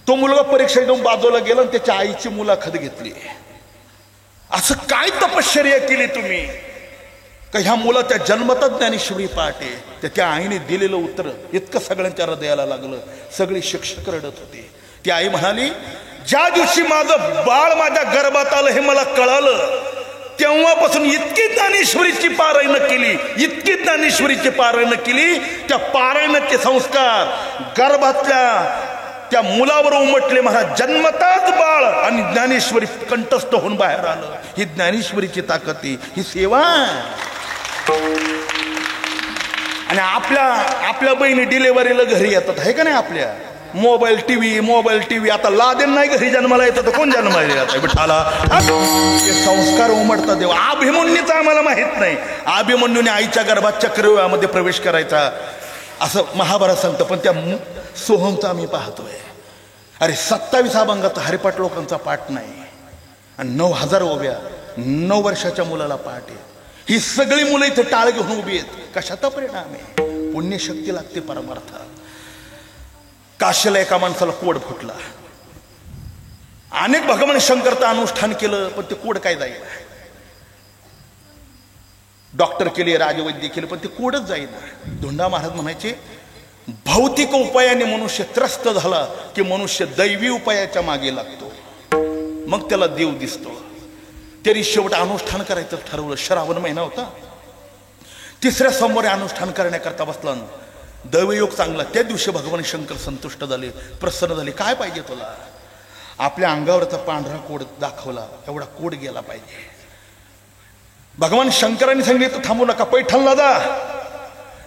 तो मुलगा परीक्षा देऊन बाजूला गेला आणि त्याच्या आईची मुलाखत घेतली. असं काय तपश्चर्या केली तुम्ही का ह्या मुलाच्या जन्मतच ज्ञानेश्वरी पाठे? तर त्या आईने दिलेलं उत्तर इतकं सगळ्यांच्या हृदयाला लागलं. सगळे शिक्षक रडत होते. ती आई म्हणाली, ज्या दिवशी माझं बाळ माझ्या गर्भात आलं हे मला कळालं, तेव्हापासून इतकी ज्ञानेश्वरीची पारायण केली, इतकी ज्ञानेश्वरीची पारायण केली. त्या पारायणाचे संस्कार गर्भातल्या त्या मुलावर उमटले. महाराज, जन्मताच बाळ आणि ज्ञानेश्वरी कंठस्थ होऊन बाहेर आलं. ही ज्ञानेश्वरीची ताकद आहे, ही सेवा. आणि आपल्या बहिणी डिलेव्हरीला घरी येतात, आहे का नाही? आपल्या मोबाईल टीव्ही आता लादेन नाही घरी जन्माला येतं तर कोण जन्माला येत विठाला हे संस्कार उमटतात देव. अभिमन्यूचं आम्हाला माहित नाही. अभिमन्यूने आईच्या गर्भात चक्रव्यूहामध्ये प्रवेश करायचा असं महाभारत सांगतं, पण त्या सोहमचा आम्ही पाहतोय. अरे 27 अभंगाचा हरिपाठ लोकांचा पाठ नाही आणि 9,000 ओव्या 9 वर्षाच्या मुलाला पाठ आहे. ही सगळी मुलं इथे टाळ घेऊन उभी आहेत. कशाचा परिणाम आहे? पुण्यशक्ती लागते परमार्थ. काशीला एका माणसाला कोड फुटला. अनेक भगवान शंकरचं अनुष्ठान केलं पण ते कोड काय जाईल. डॉक्टर केले, राजवैद्य केले, पण ते कोडच जाईल. धोंडा महाराज म्हणायचे भौतिक उपायाने मनुष्य त्रस्त झाला की मनुष्य दैवी उपायाच्या मागे लागतो, मग त्याला देव दिसतो. तरी शेवट अनुष्ठान करायचं ठरवलं. श्रावण महिना होता. 3ऱ्या सोमवारी अनुष्ठान करण्याकरता बसला. दैवयोग चांगला. त्या दिवशी भगवान शंकर संतुष्ट झाले, प्रसन्न झाले. काय पाहिजे तुला? आपल्या अंगावरचा पांढरा कोड दाखवला. एवढा कोड गेला पाहिजे. भगवान शंकरांनी सांगितलं थांबू नका, पैठणला जा.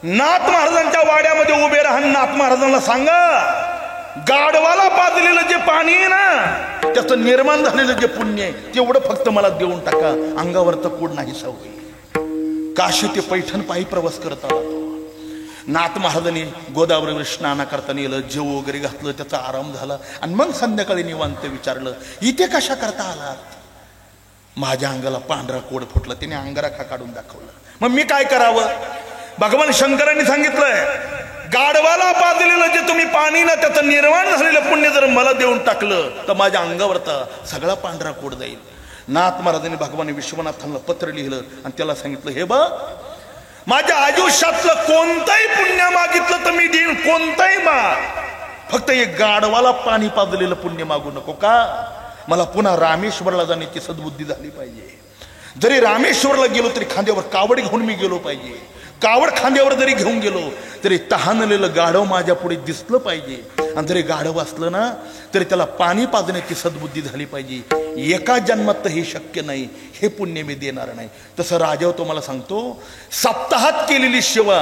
नाथ महाराजांच्या वाड्यामध्ये उभे राहून नाथ महाराजांना सांगा गाढवाला पाजलेलं जे पाणी आहे ना त्याचं निर्माण झालेलं जे पुण्य आहे तेवढं फक्त मला देऊन टाका. अंगावरचा कोड नाही सवय. काशी ते पैठण पायी प्रवास करत आला तो. नाथ महाराजांनी गोदावरीवर स्नान करता नेलं, जेव वगैरे घातलं, त्याचा आराम झाला आणि मग संध्याकाळी निवांत विचारलं इथे कशा करता आलात? माझ्या अंगाला पांढरा कोड फुटला. त्याने अंगाराखा काढून दाखवलं. मग मी काय करावं? भगवान शंकरांनी सांगितलंय गाढवाला पाजलेलं जे तुम्ही पाणी ना त्याचं निर्माण झालेलं पुण्य जर मला देऊन टाकलं तर माझ्या अंगावरचा सगळा पांढरा कोड जाईल. नाथ महाराजांनी भगवान विश्वनाथांना पत्र लिहिलं आणि त्याला सांगितलं हे बघ माझ्या आयुष्यातलं कोणतंही पुण्य मागितलं तर मी देईन, कोणतंही माग, फक्त एक गाढवाला पाणी पाजलेलं पुण्य मागू नको. का? मला पुन्हा रामेश्वरला जाण्याची सद्बुद्धी झाली पाहिजे. जरी रामेश्वरला गेलो तरी खांद्यावर कावड घेऊन मी गेलो पाहिजे. कावड खांद्यावर जरी घेऊन गेलो तरी तहानलेलं गाढव माझ्या पुढे दिसलं पाहिजे. आणि जरी गाढव असलं ना तरी त्याला पाणी पाजण्याची सद्बुद्धी झाली पाहिजे. एका जन्मात तर हे शक्य नाही, हे पुण्य मी देणार नाही. तसं राजाव तुम्हाला सांगतो सप्ताहात केलेली सेवा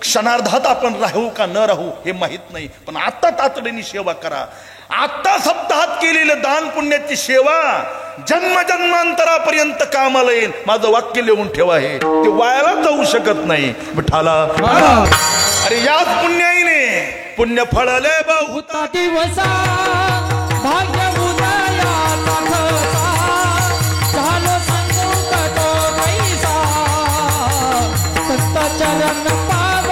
क्षणार्धात आपण राहू का न राहू हे माहित नाही, पण आता तातडीने सेवा करा. आता सप्ताहात केलेलं दान पुण्याची सेवा जन्मजन्मांतरापर्यंत कामाला येईल. माझं वाक्य लिहून ठेवा, हे ते वायाला जाऊ शकत नाही. विठाला अरे याच पुण्याईने पुण्य फळले बहुता दिवसा भाग्य उदयाचा ठसा झालो संकट कैसा संत चरण पाव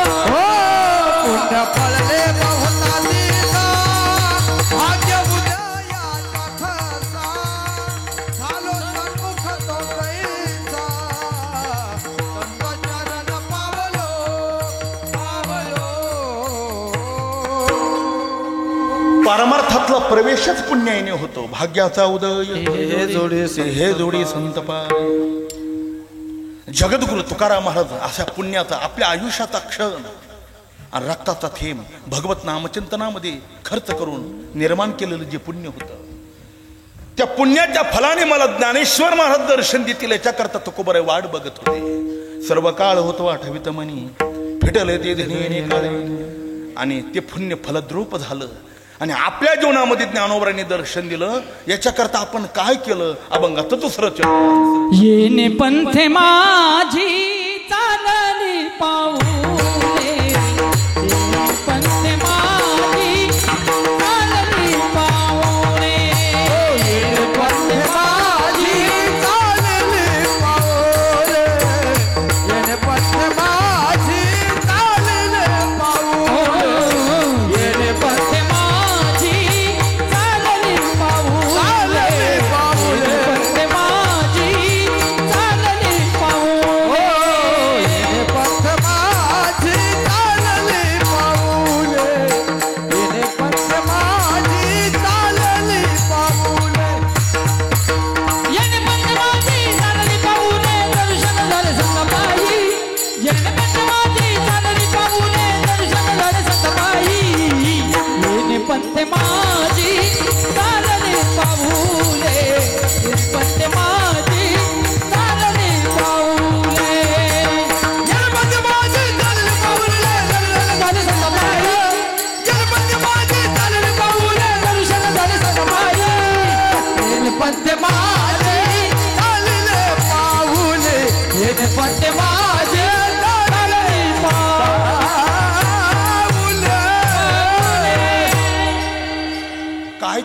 पुण्य फळले बहुता दिवसा भाग्य उदयाचा ठसा झालो संकट कैसा संत चरण पावलो परमार्थातला प्रवेशच पुण्याईने होतो. भाग्याचा उदय हे जोडी संतपा. जगद्गुरु तुकाराम महाराज अशा पुण्याचा आपल्या आयुष्याचा क्षण आणि रक्ताचा थेंब भगवत नामचिंतनामध्ये खर्च करून निर्माण केलेलं जे पुण्य होतं त्या पुण्याच्या फलाने मला ज्ञानेश्वर महाराज दर्शन देतील याच्याकरता तुकोबरे वाट बघत होते. सर्व काळ होतो आठवित मनी फिटले ते धनी काळे आणि ते पुण्य फलद्रूप झालं आणि आपल्या जीवनामध्ये ज्ञानोबरांनी दर्शन दिलं. याच्याकरता आपण काय केलं? अभंगाचं दुसरं चरण. येणे पंथे माझी चालली पाऊले येणे पंथे माझी चालली पाऊले येणे पंथे माझी चालली पाऊले येणे पंथे माझी चालली पाऊले येणे पंथे पंथे माझी चालली पाऊले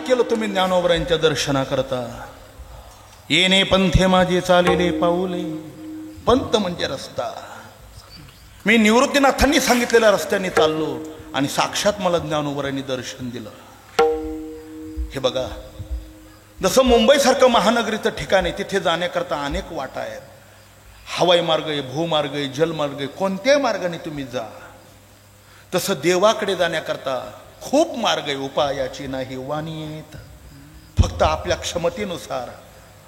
केलं तुम्ही ज्ञानोबरांच्या दर्शनाकरता? येणे पंथे माझे चालेले पाऊले, पंथ म्हणजे रस्ता. मी निवृत्तीनाथांनी सांगितलेल्या रस्त्याने चाललो आणि साक्षात मला ज्ञानोबरांनी दर्शन दिलं. हे बघा, जसं मुंबईसारखं महानगरीचं ठिकाण आहे, तिथे जाण्याकरता अनेक वाटा आहेत. हवाई मार्ग आहे, भूमार्ग आहे, जलमार्ग आहे, कोणत्याही मार्गाने तुम्ही जा. तसं देवाकडे जाण्याकरता खूप मार्ग आहे. उपायाची नाही वाणी येत, फक्त आपल्या क्षमतेनुसार,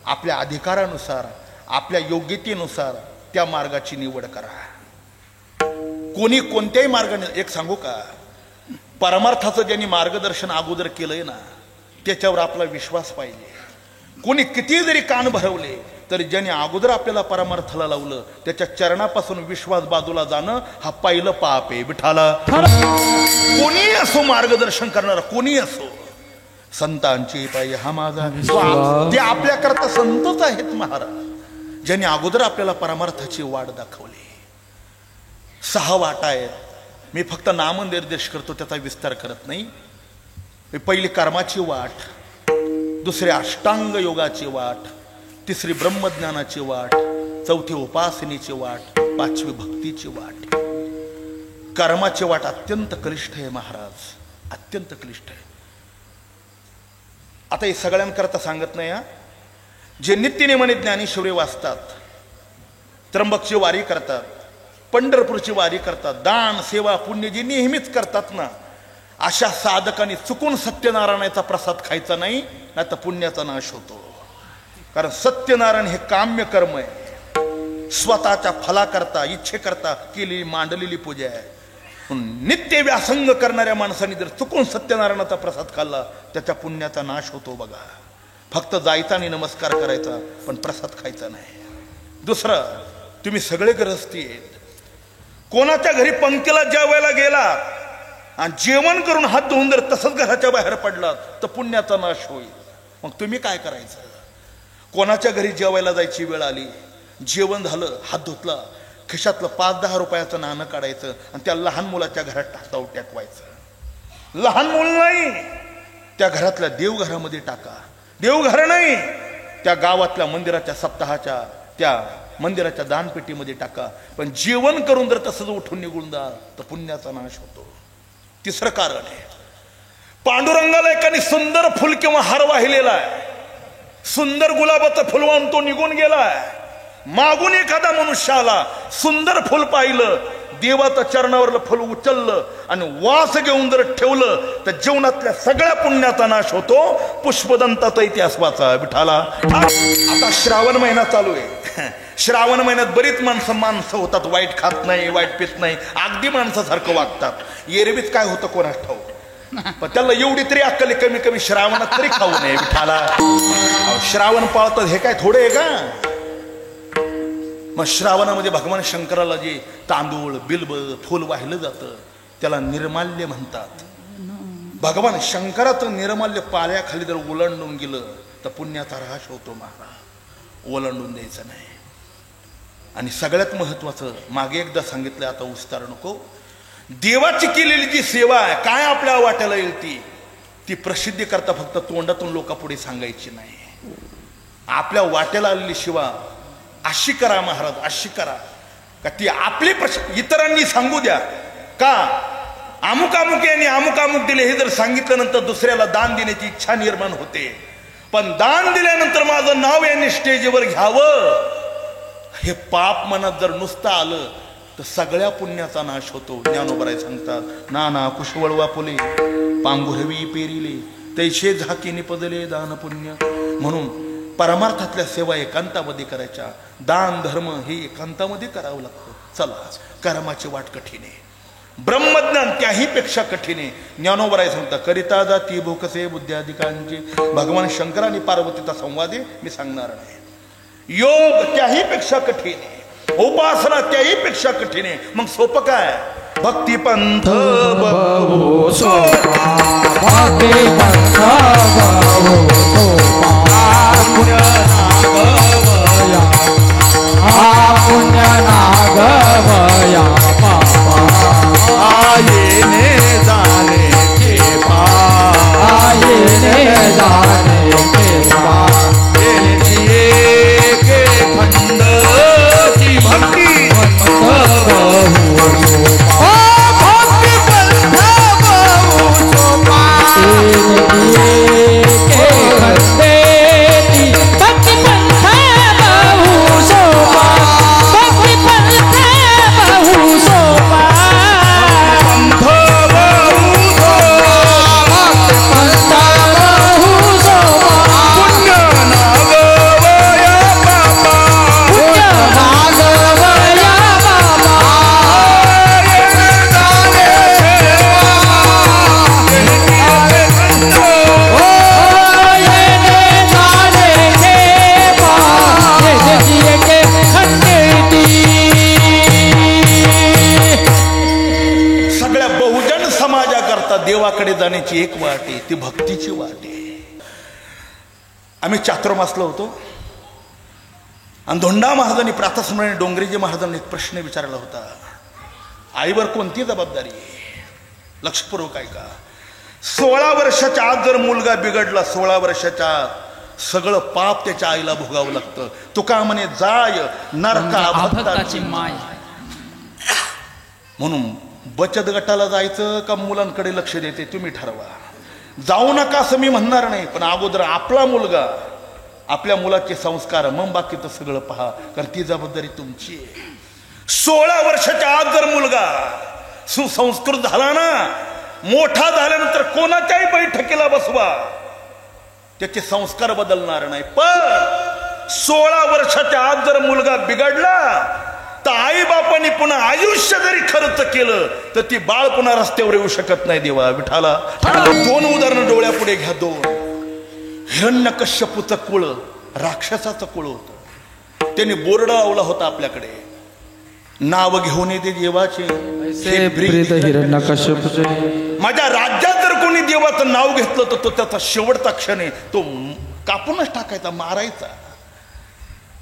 आपल्या अधिकारानुसार, आपल्या योग्यतेनुसार त्या मार्गाची निवड करा. कोणी कोणत्याही मार्गाने, एक सांगू का, परमार्थाचं ज्यांनी मार्गदर्शन अगोदर केलंय ना, त्याच्यावर आपला विश्वास पाहिजे. कोणी किती जरी कान भरवले तरी ज्यांनी अगोदर आपल्याला परमार्थाला लावलं त्याच्या चरणापासून विश्वास बाजूला जाणं हा पहिलं पाप आहे. विठाला कोणी असो, मार्गदर्शन करणारा कोणी असो, संतांची पायी हा माझा, ते आपल्याकरता संतच आहेत महाराज, ज्यांनी अगोदर आपल्याला परमार्थाची वाट दाखवली. 6 वाटा आहेत. मी फक्त नामनिर्देश करतो, त्याचा विस्तार करत नाही. पहिली कर्माची वाट, दुसरी अष्टांग योगाची वाट, तिसरी ब्रह्मज्ञानाची वाट, चौथी उपासनेची वाट, 5वी भक्तीची वाट. कर्माची वाट अत्यंत क्लिष्ट आहे महाराज, अत्यंत क्लिष्ट आहे. आता हे सगळ्यांकरता सांगत नाही हा. जे नित्यनेमाने ज्ञानेश्वरी वाचतात, त्र्यंबकची वारी करतात, पंढरपूरची वारी करतात, दान सेवा पुण्य जे नेहमीच करतात ना, अशा साधकांनी चुकून सत्यनारायणाचा प्रसाद खायचा नाही, नाही तर पुण्याचा नाश होतो. कारण सत्यनारायण हे काम्य कर्म आहे, स्वतःच्या फलाकरता इच्छेकरता केलेली मांडलेली पूजा आहे. नित्य व्यासंग करणाऱ्या माणसाने जर चुकून सत्यनारायणाचा प्रसाद खाल्ला त्याच्या पुण्याचा नाश होतो. बघा, फक्त जायचा आणि नमस्कार करायचा, पण प्रसाद खायचा नाही. दुसरं, तुम्ही सगळे गृहस्थी आहेत, कोणाच्या घरी पंक्तीला जेवायला गेला आणि जेवण करून हात धुवून जर तसंच घराच्या बाहेर पडलात तर पुण्याचा नाश होईल. मग तुम्ही काय करायचं? कोणाच्या घरी जेवायला जायची वेळ आली, जेवण झालं, हात धुतला, खिशातलं 5-10 रुपयाचं नाणं काढायचं आणि त्या लहान मुलाच्या घरात टाकायचं. लहान मूल नाही, त्या घरातल्या देवघरामध्ये टाका. देवघर नाही, त्या गावातल्या मंदिराच्या सप्ताहाच्या त्या मंदिराच्या दानपेटीमध्ये टाका. पण जेवण करून जर तसंच उठून निघून जा तर पुण्याचा नाश होतो. तिसरं कारण आहे, पांडुरंगाला एकाने सुंदर फुल किंवा हार वाहिलेला आहे, सुंदर गुलाबाचं फुल वाहून तो निघून गेलाय. मागून एखादा मनुष्य आला, सुंदर फुल पाहिलं, देवाच्या चरणावरलं फुल उचललं आणि वास घेऊन जर ठेवलं तर जीवनातल्या सगळ्या पुण्याचा नाश होतो. पुष्पदंताचा इतिहास वाचा. विठाला, आता श्रावण महिना चालू आहे. श्रावण महिन्यात बरीच माणसं होतात, वाईट खात नाही, वाईट पित नाही, अगदी माणसासारखं वागतात. एरवीच काय होतं कोणास ठाऊक, पण त्याला एवढी तरी अक्कल कमी कमी श्रावणात तरी खाऊ नये. विठाला, श्रावण पाळतात हे काय थोडे आहे का? मग श्रावणामध्ये भगवान शंकराला जे तांदूळ बिल्ब फुल वाहिलं जातं त्याला निर्माल्य म्हणतात. भगवान शंकराचं निर्माल्य पाल्याखाली जर ओलांडून गेलं तर पुण्याचा ऱ्हास होतो महाराज, ओलांडून द्यायचं नाही. आणि सगळ्यात महत्वाचं, मागे एकदा सांगितलं, आता विस्तार नको, देवाची केलेली जी सेवा आहे, काय आपल्या वाट्याला येईल ती प्रसिद्धी करता फक्त तोंडातून लोकांपुढे सांगायची नाही. आपल्या वाट्याला आलेली सेवा अशी करा महाराज, अशी करा का ती आपली इतरांनी सांगू द्या का अमुक अमुक यांनी अमुक अमुक दिले हे जर सांगितलं नंतर दुसऱ्याला दान देण्याची इच्छा निर्माण होते. पण दान दिल्यानंतर माझं नाव यांनी स्टेजवर घ्यावं हे पाप मनात जर नुसतं आलं तर सगळ्या पुण्याचा नाश होतो. ज्ञानोबराय सांगतात, नाना कुशवळ वापुले पांघुरवी पेरिले तैशे झाकी निपदले दान पुण्य. म्हणून परमार्थातल्या सेवा एकांतामध्ये करायच्या, दान धर्म हे एकांतामध्ये करावं लागतं. चला, कर्माची वाट कठीण आहे, ब्रह्मज्ञान त्याही पेक्षा कठीण आहे. ज्ञानोबराय सांगता, करिता जाती भूकसे बुद्ध्याधिकांचे. भगवान शंकर आणि पार्वतीचा संवाद आहे, मी सांगणार नाही. योग त्याही पेक्षा कठीण आहे, उपासना त्याही पेक्षा कठीण आहे. मग सोपं काय? भक्ती पंथ बघू सोपा, भक्ती पंथ बघू सोपा, पुण्य नागवया, पुण्य नागवया पापा, येणे जाणे के पा, येणे देवाकडे जाण्याची एक वाट आहे, ती भक्तीची वाट आहे. आम्ही चातुर्मासला होतो आणि धोंडा महाराजांनी प्रातस्मरणी डोंगरेजी महाराजांनी एक प्रश्न विचारला होता, आईवर कोणती जबाबदारी आहे? लक्षपूर्वक ऐका. 16 वर्षाच्या आत जर मुलगा बिघडला, 16 वर्षाच्या आत सगळं पाप त्याच्या आईला भोगावं लागतं. तुका म्हणे जाय नरका अभक्ताची माय. म्हणून बचत गटाला जायचं का मुलांकडे लक्ष देते तुम्ही ठरवा. जाऊ नका असं मी म्हणणार नाही, पण अगोदर आपला मुलगा, आपल्या मुलाचे संस्कार, मग बाकीचं सगळं पहा, कारण ती जबाबदारी तुमची आहे. 16 वर्षाच्या आत जर मुलगा सुसंस्कृत झाला ना, मोठा झाल्यानंतर कोणाच्याही बैठकीला बसवा, त्याचे संस्कार बदलणार नाही. पण 16 वर्षाच्या आत जर मुलगा बिघडला तर आई बापांनी पुन्हा आयुष्य जरी खर्च केलं तर ती बाळ पुन्हा रस्त्यावर येऊ शकत नाही. देवा विठाला 2 उदाहरणं डोळ्यापुढे घ्या. 2 हिरण्यकश्यपूचं कुळ राक्षसाचं कुळ होतं. त्याने बोर्ड लावला होता आपल्याकडे, नाव घेऊन येते देवाचे माझ्या राज्यात जर कोणी देवाचं नाव घेतलं तर तो त्याचा शेवटचा क्षण आहे, तो कापूनच टाकायचा, मारायचा.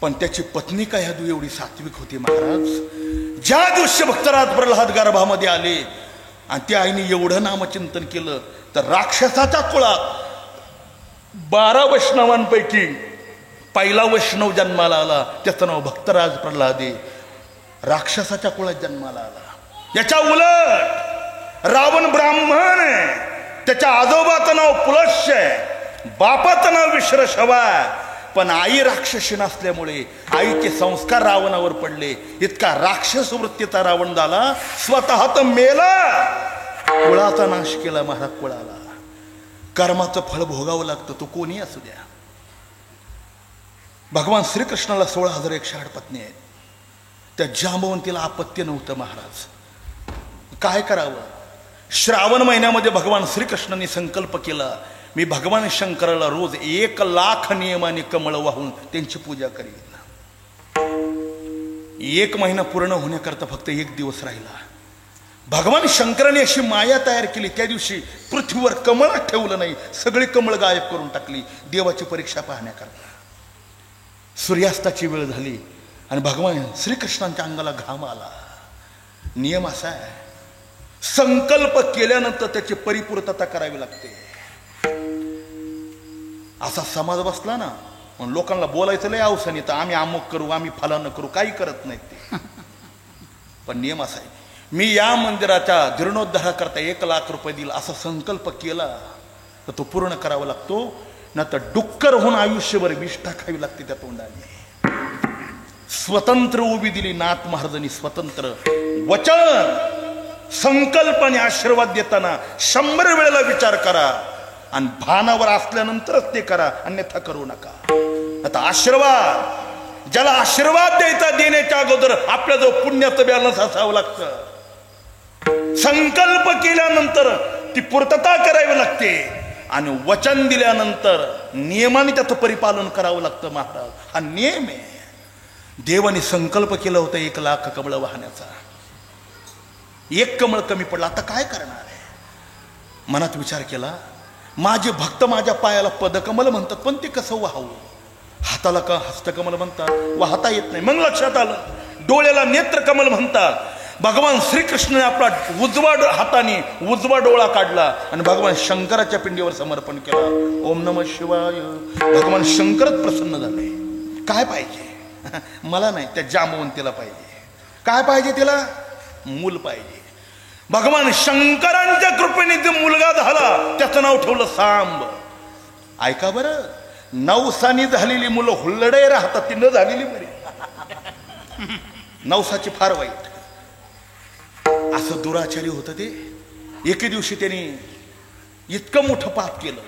पण त्याची पत्नी काय ह्या एवढी सात्विक होती महाराज. ज्या दिवशी भक्तराज प्रल्हाद गर्भामध्ये आले आणि त्या आईने एवढं नामचिंतन केलं तर राक्षसाच्या कुळात 12 वैष्णवांपैकी पहिला वैष्णव जन्माला आला, त्याचं नाव भक्तराज प्रल्हाद आहे. राक्षसाच्या कुळात जन्माला आला. याच्या उलट रावण ब्राह्मण आहे, त्याच्या आजोबाचं नाव पुलश्य आहे, बापाचं नाव विश्रशवा आहे. पण आई राक्षसी नसल्यामुळे आईचे संस्कार रावणावर पडले. इतका राक्षस वृत्तीचा रावण झाला, स्वतः तर मेला, कुळाचा नाश केला. महाराज कुळाला कर्माचं फळ भोगावं लागतं, तो कोणी असू द्या. भगवान श्रीकृष्णाला 16,108 पत्नी आहेत. त्या जांबवंतीला अपत्य नव्हतं. महाराज काय करावं? श्रावण महिन्यामध्ये भगवान श्रीकृष्णांनी संकल्प केला, मी भगवान शंकराला रोज 1,00,000 नियमाने कमळ वाहून त्यांची पूजा करीन. 1 महिना पूर्ण होण्याकरता फक्त 1 दिवस राहिला. भगवान शंकराने अशी माया तयार केली, त्या दिवशी पृथ्वीवर कमळ ठेवलं नाही, सगळी कमळ गायब करून टाकली देवाची परीक्षा पाहण्याकरता. सूर्यास्ताची वेळ झाली आणि भगवान श्रीकृष्णांच्या अंगाला घाम आला. नियम असा आहे, संकल्प केल्यानंतर त्याची परिपूर्तता करावी लागते. असा समाज बसला ना, म्हणून लोकांना बोलायचं लय अवसान येतं, आम्ही अमुक करू, आम्ही फलानं करू, काही करत नाहीत ते. पण नियम असा आहे, मी या मंदिराच्या जीर्णोद्धाराकरता 1,00,000 रुपये देईल असा संकल्प केला तर तो पूर्ण करावा लागतो, ना तर डुक्कर होऊन आयुष्यभर विष टाकावी लागते त्या तोंडाने. स्वतंत्र उभी दिली नाथ महाराजांनी, स्वतंत्र वचन, संकल्प आणि आशीर्वाद देताना 100 वेळेला विचार करा आणि भानावर असल्यानंतरच ते करा, अन्यथा करू नका. आता आशीर्वाद, ज्याला आशीर्वाद द्यायचा देण्याच्या अगोदर आपल्याजवळ पुण्याचं बॅलन्स असावं लागतं. संकल्प केल्यानंतर ती पूर्तता करावी लागते आणि वचन दिल्यानंतर नियमाने त्याचं परिपालन करावं लागतं. महाराज हा नियम आहे. देवाने संकल्प केला होता 1,00,000 कमळ वाहण्याचा, 1 कमळ कमी पडला, आता काय करणार आहे? मनात विचार केला, माझे भक्त माझ्या पायाला पदकमल म्हणतात, पण ते कसं वाहवं? हाताला का हस्तकमल म्हणतात, वाहता येत नाही. मग लक्षात आलं, डोळ्याला नेत्रकमल म्हणतात. भगवान श्रीकृष्णाने आपला उजवा हाताने उजवा डोळा काढला आणि भगवान शंकराच्या पिंडीवर समर्पण केला. ओम नमः शिवाय. भगवान शंकरच प्रसन्न झाले. काय पाहिजे? मला नाही, त्या जांबवंतीला पाहिजे. काय पाहिजे तिला? मूल पाहिजे. भगवान शंकरांच्या कृपेने जो मुलगा झाला त्याचं नाव ठेवलं सांब. ऐका बरं, नवसानी झालेली मुलं हुल्लडे राहतात, ती न झालेली बरी. नवसाची फार वाईट. असं दुराचारी होतं ते. एके दिवशी त्यांनी इतकं मोठं पाप केलं,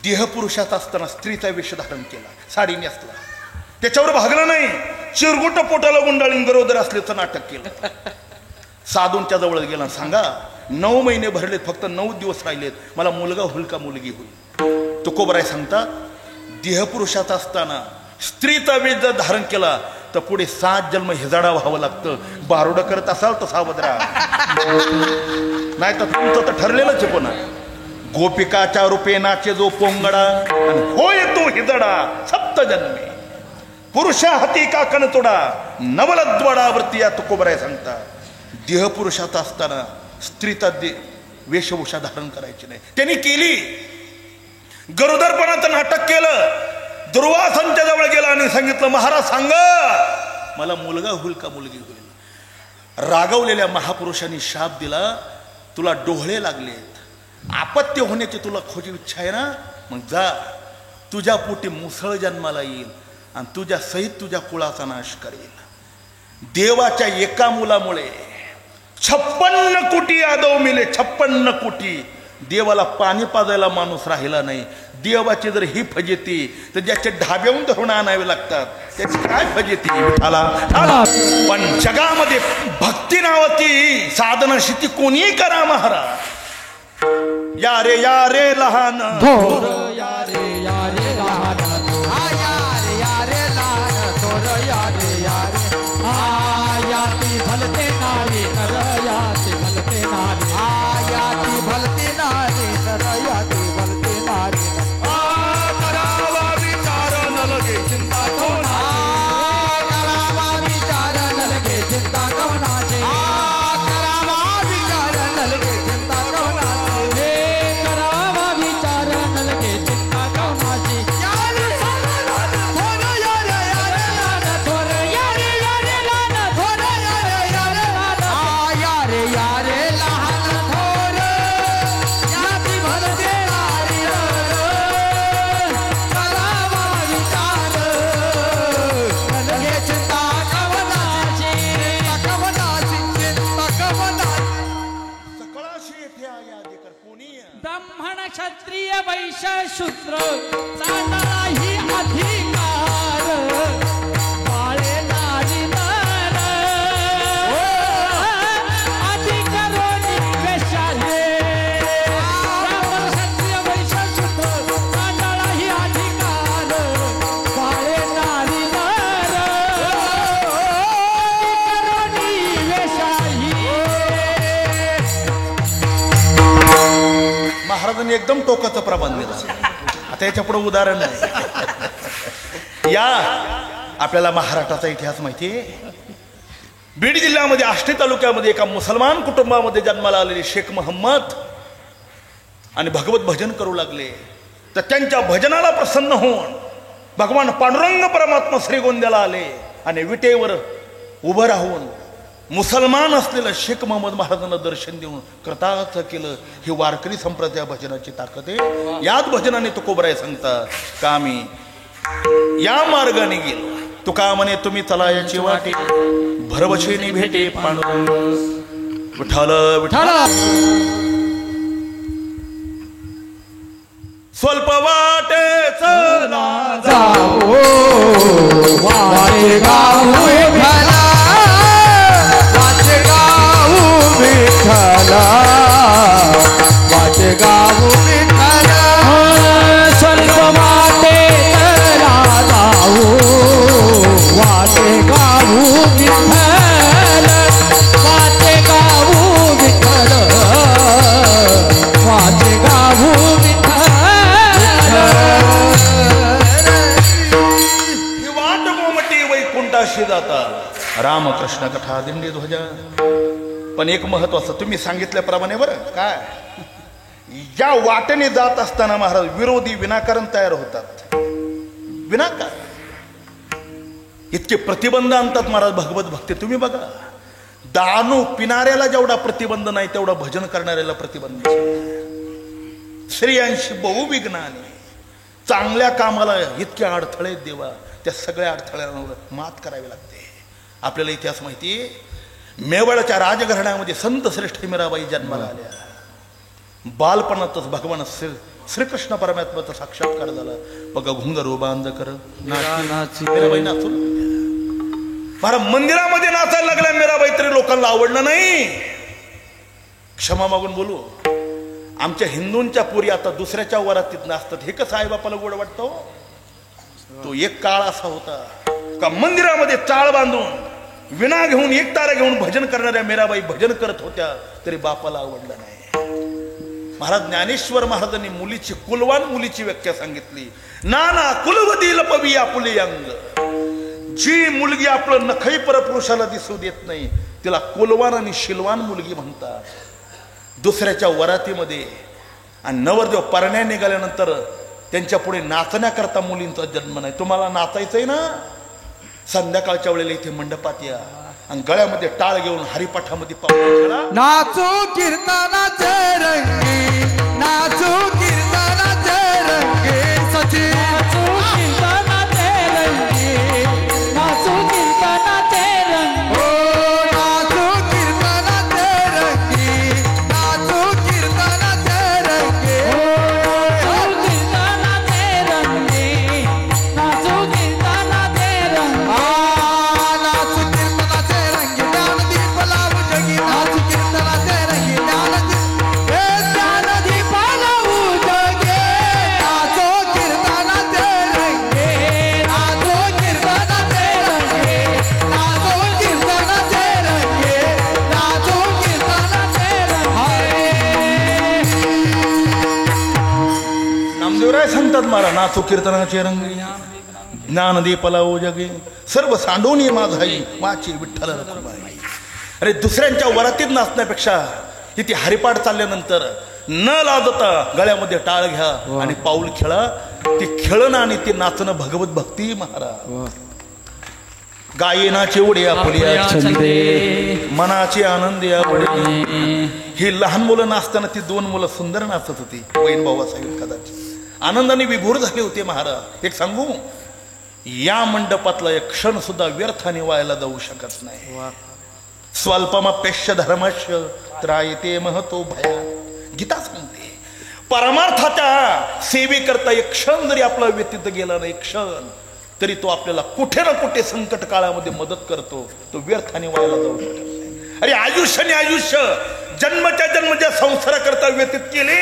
देहपुरुषाचा असताना स्त्रीचा वेश धारण केला, साडी नेसला, त्याच्यावर भागलं नाही, चिरगुट पोटाला गुंडाळीन गरोदर असल्याचं नाटक केलं. साधूंच्या जवळ गेला, सांगा 9 महिने भरलेत, फक्त 9 दिवस राहिलेत, मला मुलगा होईल का मुलगी होईल? तुकोबराय सांगतात, देहपुरुषाचा असताना स्त्रीचा वेश जर धारण केला तर पुढे 7 जन्म हिजाडा व्हावं लागतं. बारोडं करत असाल तर सावध राहा. नाही तर तुमचं तर ठरलेलंच आहे. पुन्हा गोपिकाच्या रूपे नाचे जो पोंगडा आणि होय तो हिजडा सप्तजन्मे पुरुषा हाती का कणतोडा नवलद्वाडा वृत्ती या तुकोबराय सांगता. देह पुरुषाचा असताना स्त्रीचा वेशभूषा धारण करायची नाही. त्यांनी केली. गरोदरपणाचं नाटक केलं. दुर्वासांच्या जवळ गेला आणि सांगितलं महाराज सांगा मला मुलगा होईल का मुलगी होईल. रागवलेल्या महापुरुषांनी शाप दिला तुला डोळे लागलेत, आपत्य होण्याची तुला खोजी इच्छा आहे ना, मग जा तुझ्या पोटी मुसळ जन्माला येईल आणि तुझ्या सहित तुझ्या कुळाचा नाश करेल. देवाच्या एका मुलामुळे 56 कोटी यादव मिले. 56 कोटी. देवाला पाणी पाजायला माणूस राहिला नाही. देवाची जर ही फजिती तर ज्याचे ढाब्याहून धरून आणावे लागतात त्याची काय फजिती आला. पण जगामध्ये भक्ती नावाची साधना शेती कोणीही करा महाराज. या रे लहान थोर या रे लहान थोर याती भलते नारी नर याती भलते नारी याती भलते नारी नर याती भलते नारी. करावा विचार न लगे चिंता करावा विचार न लगे चिंता कवनाचे. करावा विचार न लगे चिंता कवनाचे. करावा विचार न लगे चिंता कवनाची. ब्राह्मण क्षत्रिय वैश्य शूद्र चालणाही अधिकार बाळे नारी नर अधिकारोनी वेशाले. ब्राह्मण क्षत्रिय वैश्य शूद्र चालणाही अधिकार बाळे नारी नर अधिकारोनी वेशाही. महाराजांनी एकदम टोकाचं प्रबंध दिलं. आता याच्या पुढे उदाहरण नाही. या आपल्याला महाराष्ट्राचा इतिहास माहिती आहे. बीड जिल्ह्यामध्ये आष्टी तालुक्यामध्ये एका मुसलमान कुटुंबामध्ये जन्माला आलेले शेख मोहम्मद आणि भगवत भजन करू लागले. तर त्यांच्या भजनाला प्रसन्न होऊन भगवान पांडुरंग परमात्मा श्रीगोंद्याला आले आणि विटेवर उभं राहून मुसलमान असलेलं शेख मोहम्मद महाराजांना दर्शन देऊन कृतार्थ केलं. ही वारकरी संप्रदाय भजनाची ताकद आहे. याच भजनाने तुकोबराय सांगतात का आम्ही या मार्गाने गेलो. तुका म्हणे तुम्ही चला याची वाटे भरवशेने भेटे पांडुरंग विठ्ठल विठ्ठल. स्वल्प वाटे चला जाओ वाटे गाऊ विठ्ठला वाटे गाऊ विठ्ठला वाटे गाऊ विठ्ठला. स्वल्प वाटे चला जाऊ वाटे गाऊ विठ्ठल वाटे गाऊ विठ्ठल वाटे गाऊ विठ्ठल. ही वाट गोमटी वैकुंठाशी जाता रामकृष्ण कथा दिंडी ध्वजा. पण एक महत्वाचं तुम्ही सांगितल्याप्रमाणे बरं काय या वाटेने जात असताना महाराज विरोधी विनाकारण तयार होतात. विनाकारण इतके प्रतिबंध आणतात महाराज भगवत भक्ती. तुम्ही बघा दानू पिणाऱ्याला जेवढा प्रतिबंध नाही तेवढा भजन करणाऱ्याला प्रतिबंध. स्त्रियांशी बहुविघ्नाने चांगल्या कामाला इतके अडथळे देवा त्या सगळ्या अडथळ्यांवर मात करावी लागते. आपल्याला इतिहास माहिती आहे. मेवाडच्या राजघराण्यामध्ये संत श्रेष्ठ मीराबाई जन्माला आल्या. बालपणातच भगवान श्रीकृष्ण परमात्म्याचा साक्षात्कार झाला. बघा घुंगरू बांध कर मीराबाई नाचू महाराज मंदिरामध्ये नाचायला लागल्या मीराबाई तरी लोकांना आवडलं नाही. क्षमा मागून बोलू आमच्या हिंदूंच्या पोरी आता दुसऱ्याच्या वरातीत नाचतात. हे कसं आई बापाला गोड वाटतं. तो एक काळ असा होता का मंदिरामध्ये चाळ बांधून विणा घेऊन एक तारा घेऊन भजन करणाऱ्या मीराबाई भजन करत होत्या तरी बापाला आवडलं नाही. महाराज ज्ञानेश्वर महाराजांनी मुलीची कुलवान मुलीची व्याख्या सांगितली. नाना कुलवती लपवी आपुले अंग. जी मुलगी आपलं नखही परपुरुषाला दिसू देत नाही तिला कुलवान आणि शिलवान मुलगी म्हणतात. दुसऱ्याच्या वरातीमध्ये आणि नवरदेव परण्या निघाल्यानंतर त्यांच्या पुढे नाचण्याकरता मुलींचा जन्म नाही. तुम्हाला नाचायचंय ना, संध्याकाळच्या वेळेला इथे मंडपात या आणि गळ्यामध्ये टाळ घेऊन हरिपाठामध्ये पावलं खेळा. नाचो कीर्तनाचे रंगी, नाचो कीर्तनाचे रंगी, सची नाचो कीर्तनाचे रंगी, नाचो कीर्तनाचे रंगी, ओ नाचो कीर्तनाचे रंगी, नाचो कीर्तनाचे रंगी, ओ कीर्तनाचे रंगी, नाचो कीर्तनाचे रंगी, नाचो कीर्तनाचे रंगी, ज्ञानदीप लावू जगी, नाचो कीर्तनाचे रंगी, ज्ञानदीप लावू जगी, नाचो कीर्तनाचे रंगी, नाचो कीर्तनाचे रंगी, नाचो कीर्तनाचे रंगी, नाचो कीर्तनाचे रंगी. नामदेवराय सांगतात मला नाचो कीर्तनाचे रंग ज्ञानदीप लावू जगे सर्व सांडोनी माझाई वाची विठ्ठल रखुमाई. अरे दुसऱ्यांच्या वरातीत नाचण्यापेक्षा इथे हरिपाठ चालल्यानंतर न लाजता गळ्यामध्ये टाळ घ्या आणि पाऊल खेळा. ते खेळणं आणि ते नाचणं भगवत भक्ती महाराज. गायनाचे उडे आपुल्या छंदे, मनाचे आनंद आवडे. ही लहान मुलं नाचताना ती दोन मुलं सुंदर नाचत होती. वैन भाऊ असावी कदाचित. आनंदाने विभोर झाले होते महाराज. एक सांगू, या मंडपातला एक क्षण सुद्धा व्यर्थाने व्हायला जाऊ शकत नाही. स्वल्पमप्यश्य धर्मश्य त्रायते महतो भया. गीता सांगते परमार्थाच्या सेवेकरता एक क्षण जरी आपला व्यतीत गेला ना, एक क्षण तरी तो आपल्याला कुठे ना कुठे संकट काळामध्ये मदत करतो. तो व्यर्थाने व्हायला जाऊ शकत नाही. अरे आयुष्याने आयुष्य जन्मच्या जन्म ज्या संसाराकरता व्यतीत केले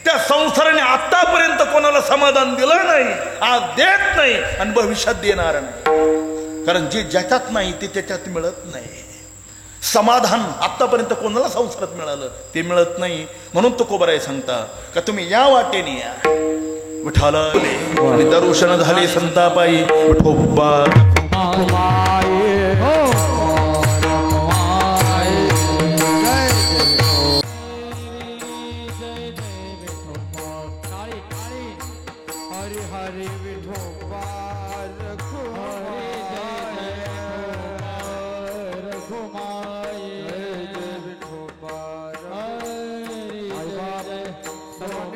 त्या संसाराने आतापर्यंत कोणाला समाधान दिलं नाही, आज देत नाही आणि भविष्यात देणार नाही. कारण जे ज्याच्यात नाही ते त्याच्यात मिळत नाही. समाधान आतापर्यंत कोणाला संसारात मिळालं ते मिळत नाही. म्हणून तुकोबाराय सांगता का तुम्ही या वाटेने या विठाला आणि दर्शन झाले संतापाई विठोबा. हरि हरि विठोबा रघुमाई, जय विठोबा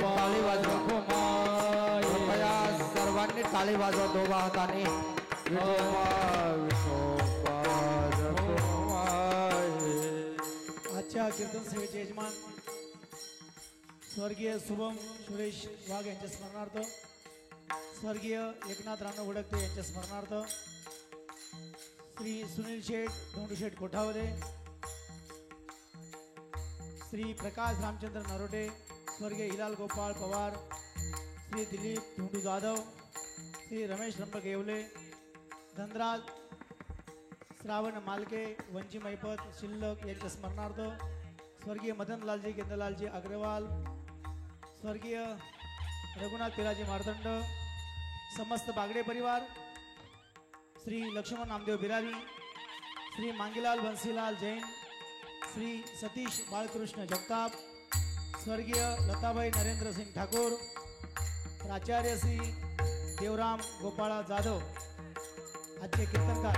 टाळी वाजवा, सर्वांनी टाळी वाजवा दोघा हाताने. आजच्या कीर्तन सेवेचे यजमान स्वर्गीय शुभम सुरेश वाघ यांच्या स्मरणार्थ, स्वर्गीय एकनाथ राणा वडकते यांच्या स्मरणार्थ, श्री सुनील शेठ धोंडू शेठ कोठावदे, श्री प्रकाश रामचंद्र नरोटे, स्वर्गीय हिलाल गोपाळ पवार, श्री दिलीप धोंडू जाधव, श्री रमेश रंबक येवले, धनराज श्रावण मालके, वंजी मैपत शिल्लक यांच्या स्मरणार्थ, स्वर्गीय मदनलालजी गेंदलालजी अग्रवाल, स्वर्गीय रघुनाथ पिराजी मारतंड, समस्त बागडे परिवार, श्री लक्ष्मण नामदेव बिरारी, श्री मांगीलाल बंसीलाल जैन, श्री सतीश बाळकृष्ण जगताप, स्वर्गीय लताबाई नरेंद्र सिंग ठाकूर, प्राचार्य श्री देवराम गोपाळा जाधव, आजचे कीर्तनकार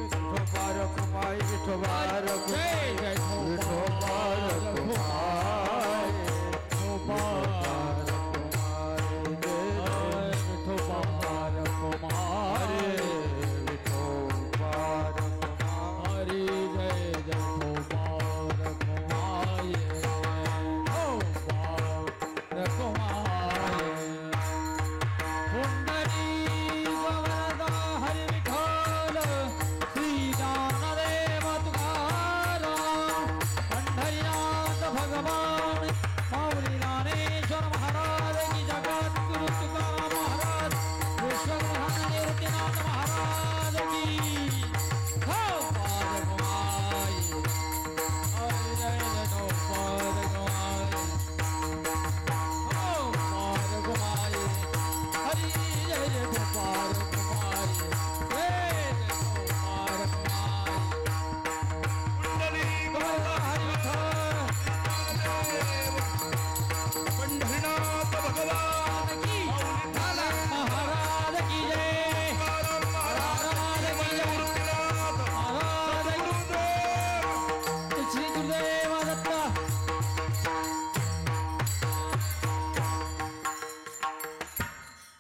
विठोबा रघुमाई, विठोबा रघुमाई, विठोबा रघुमाई.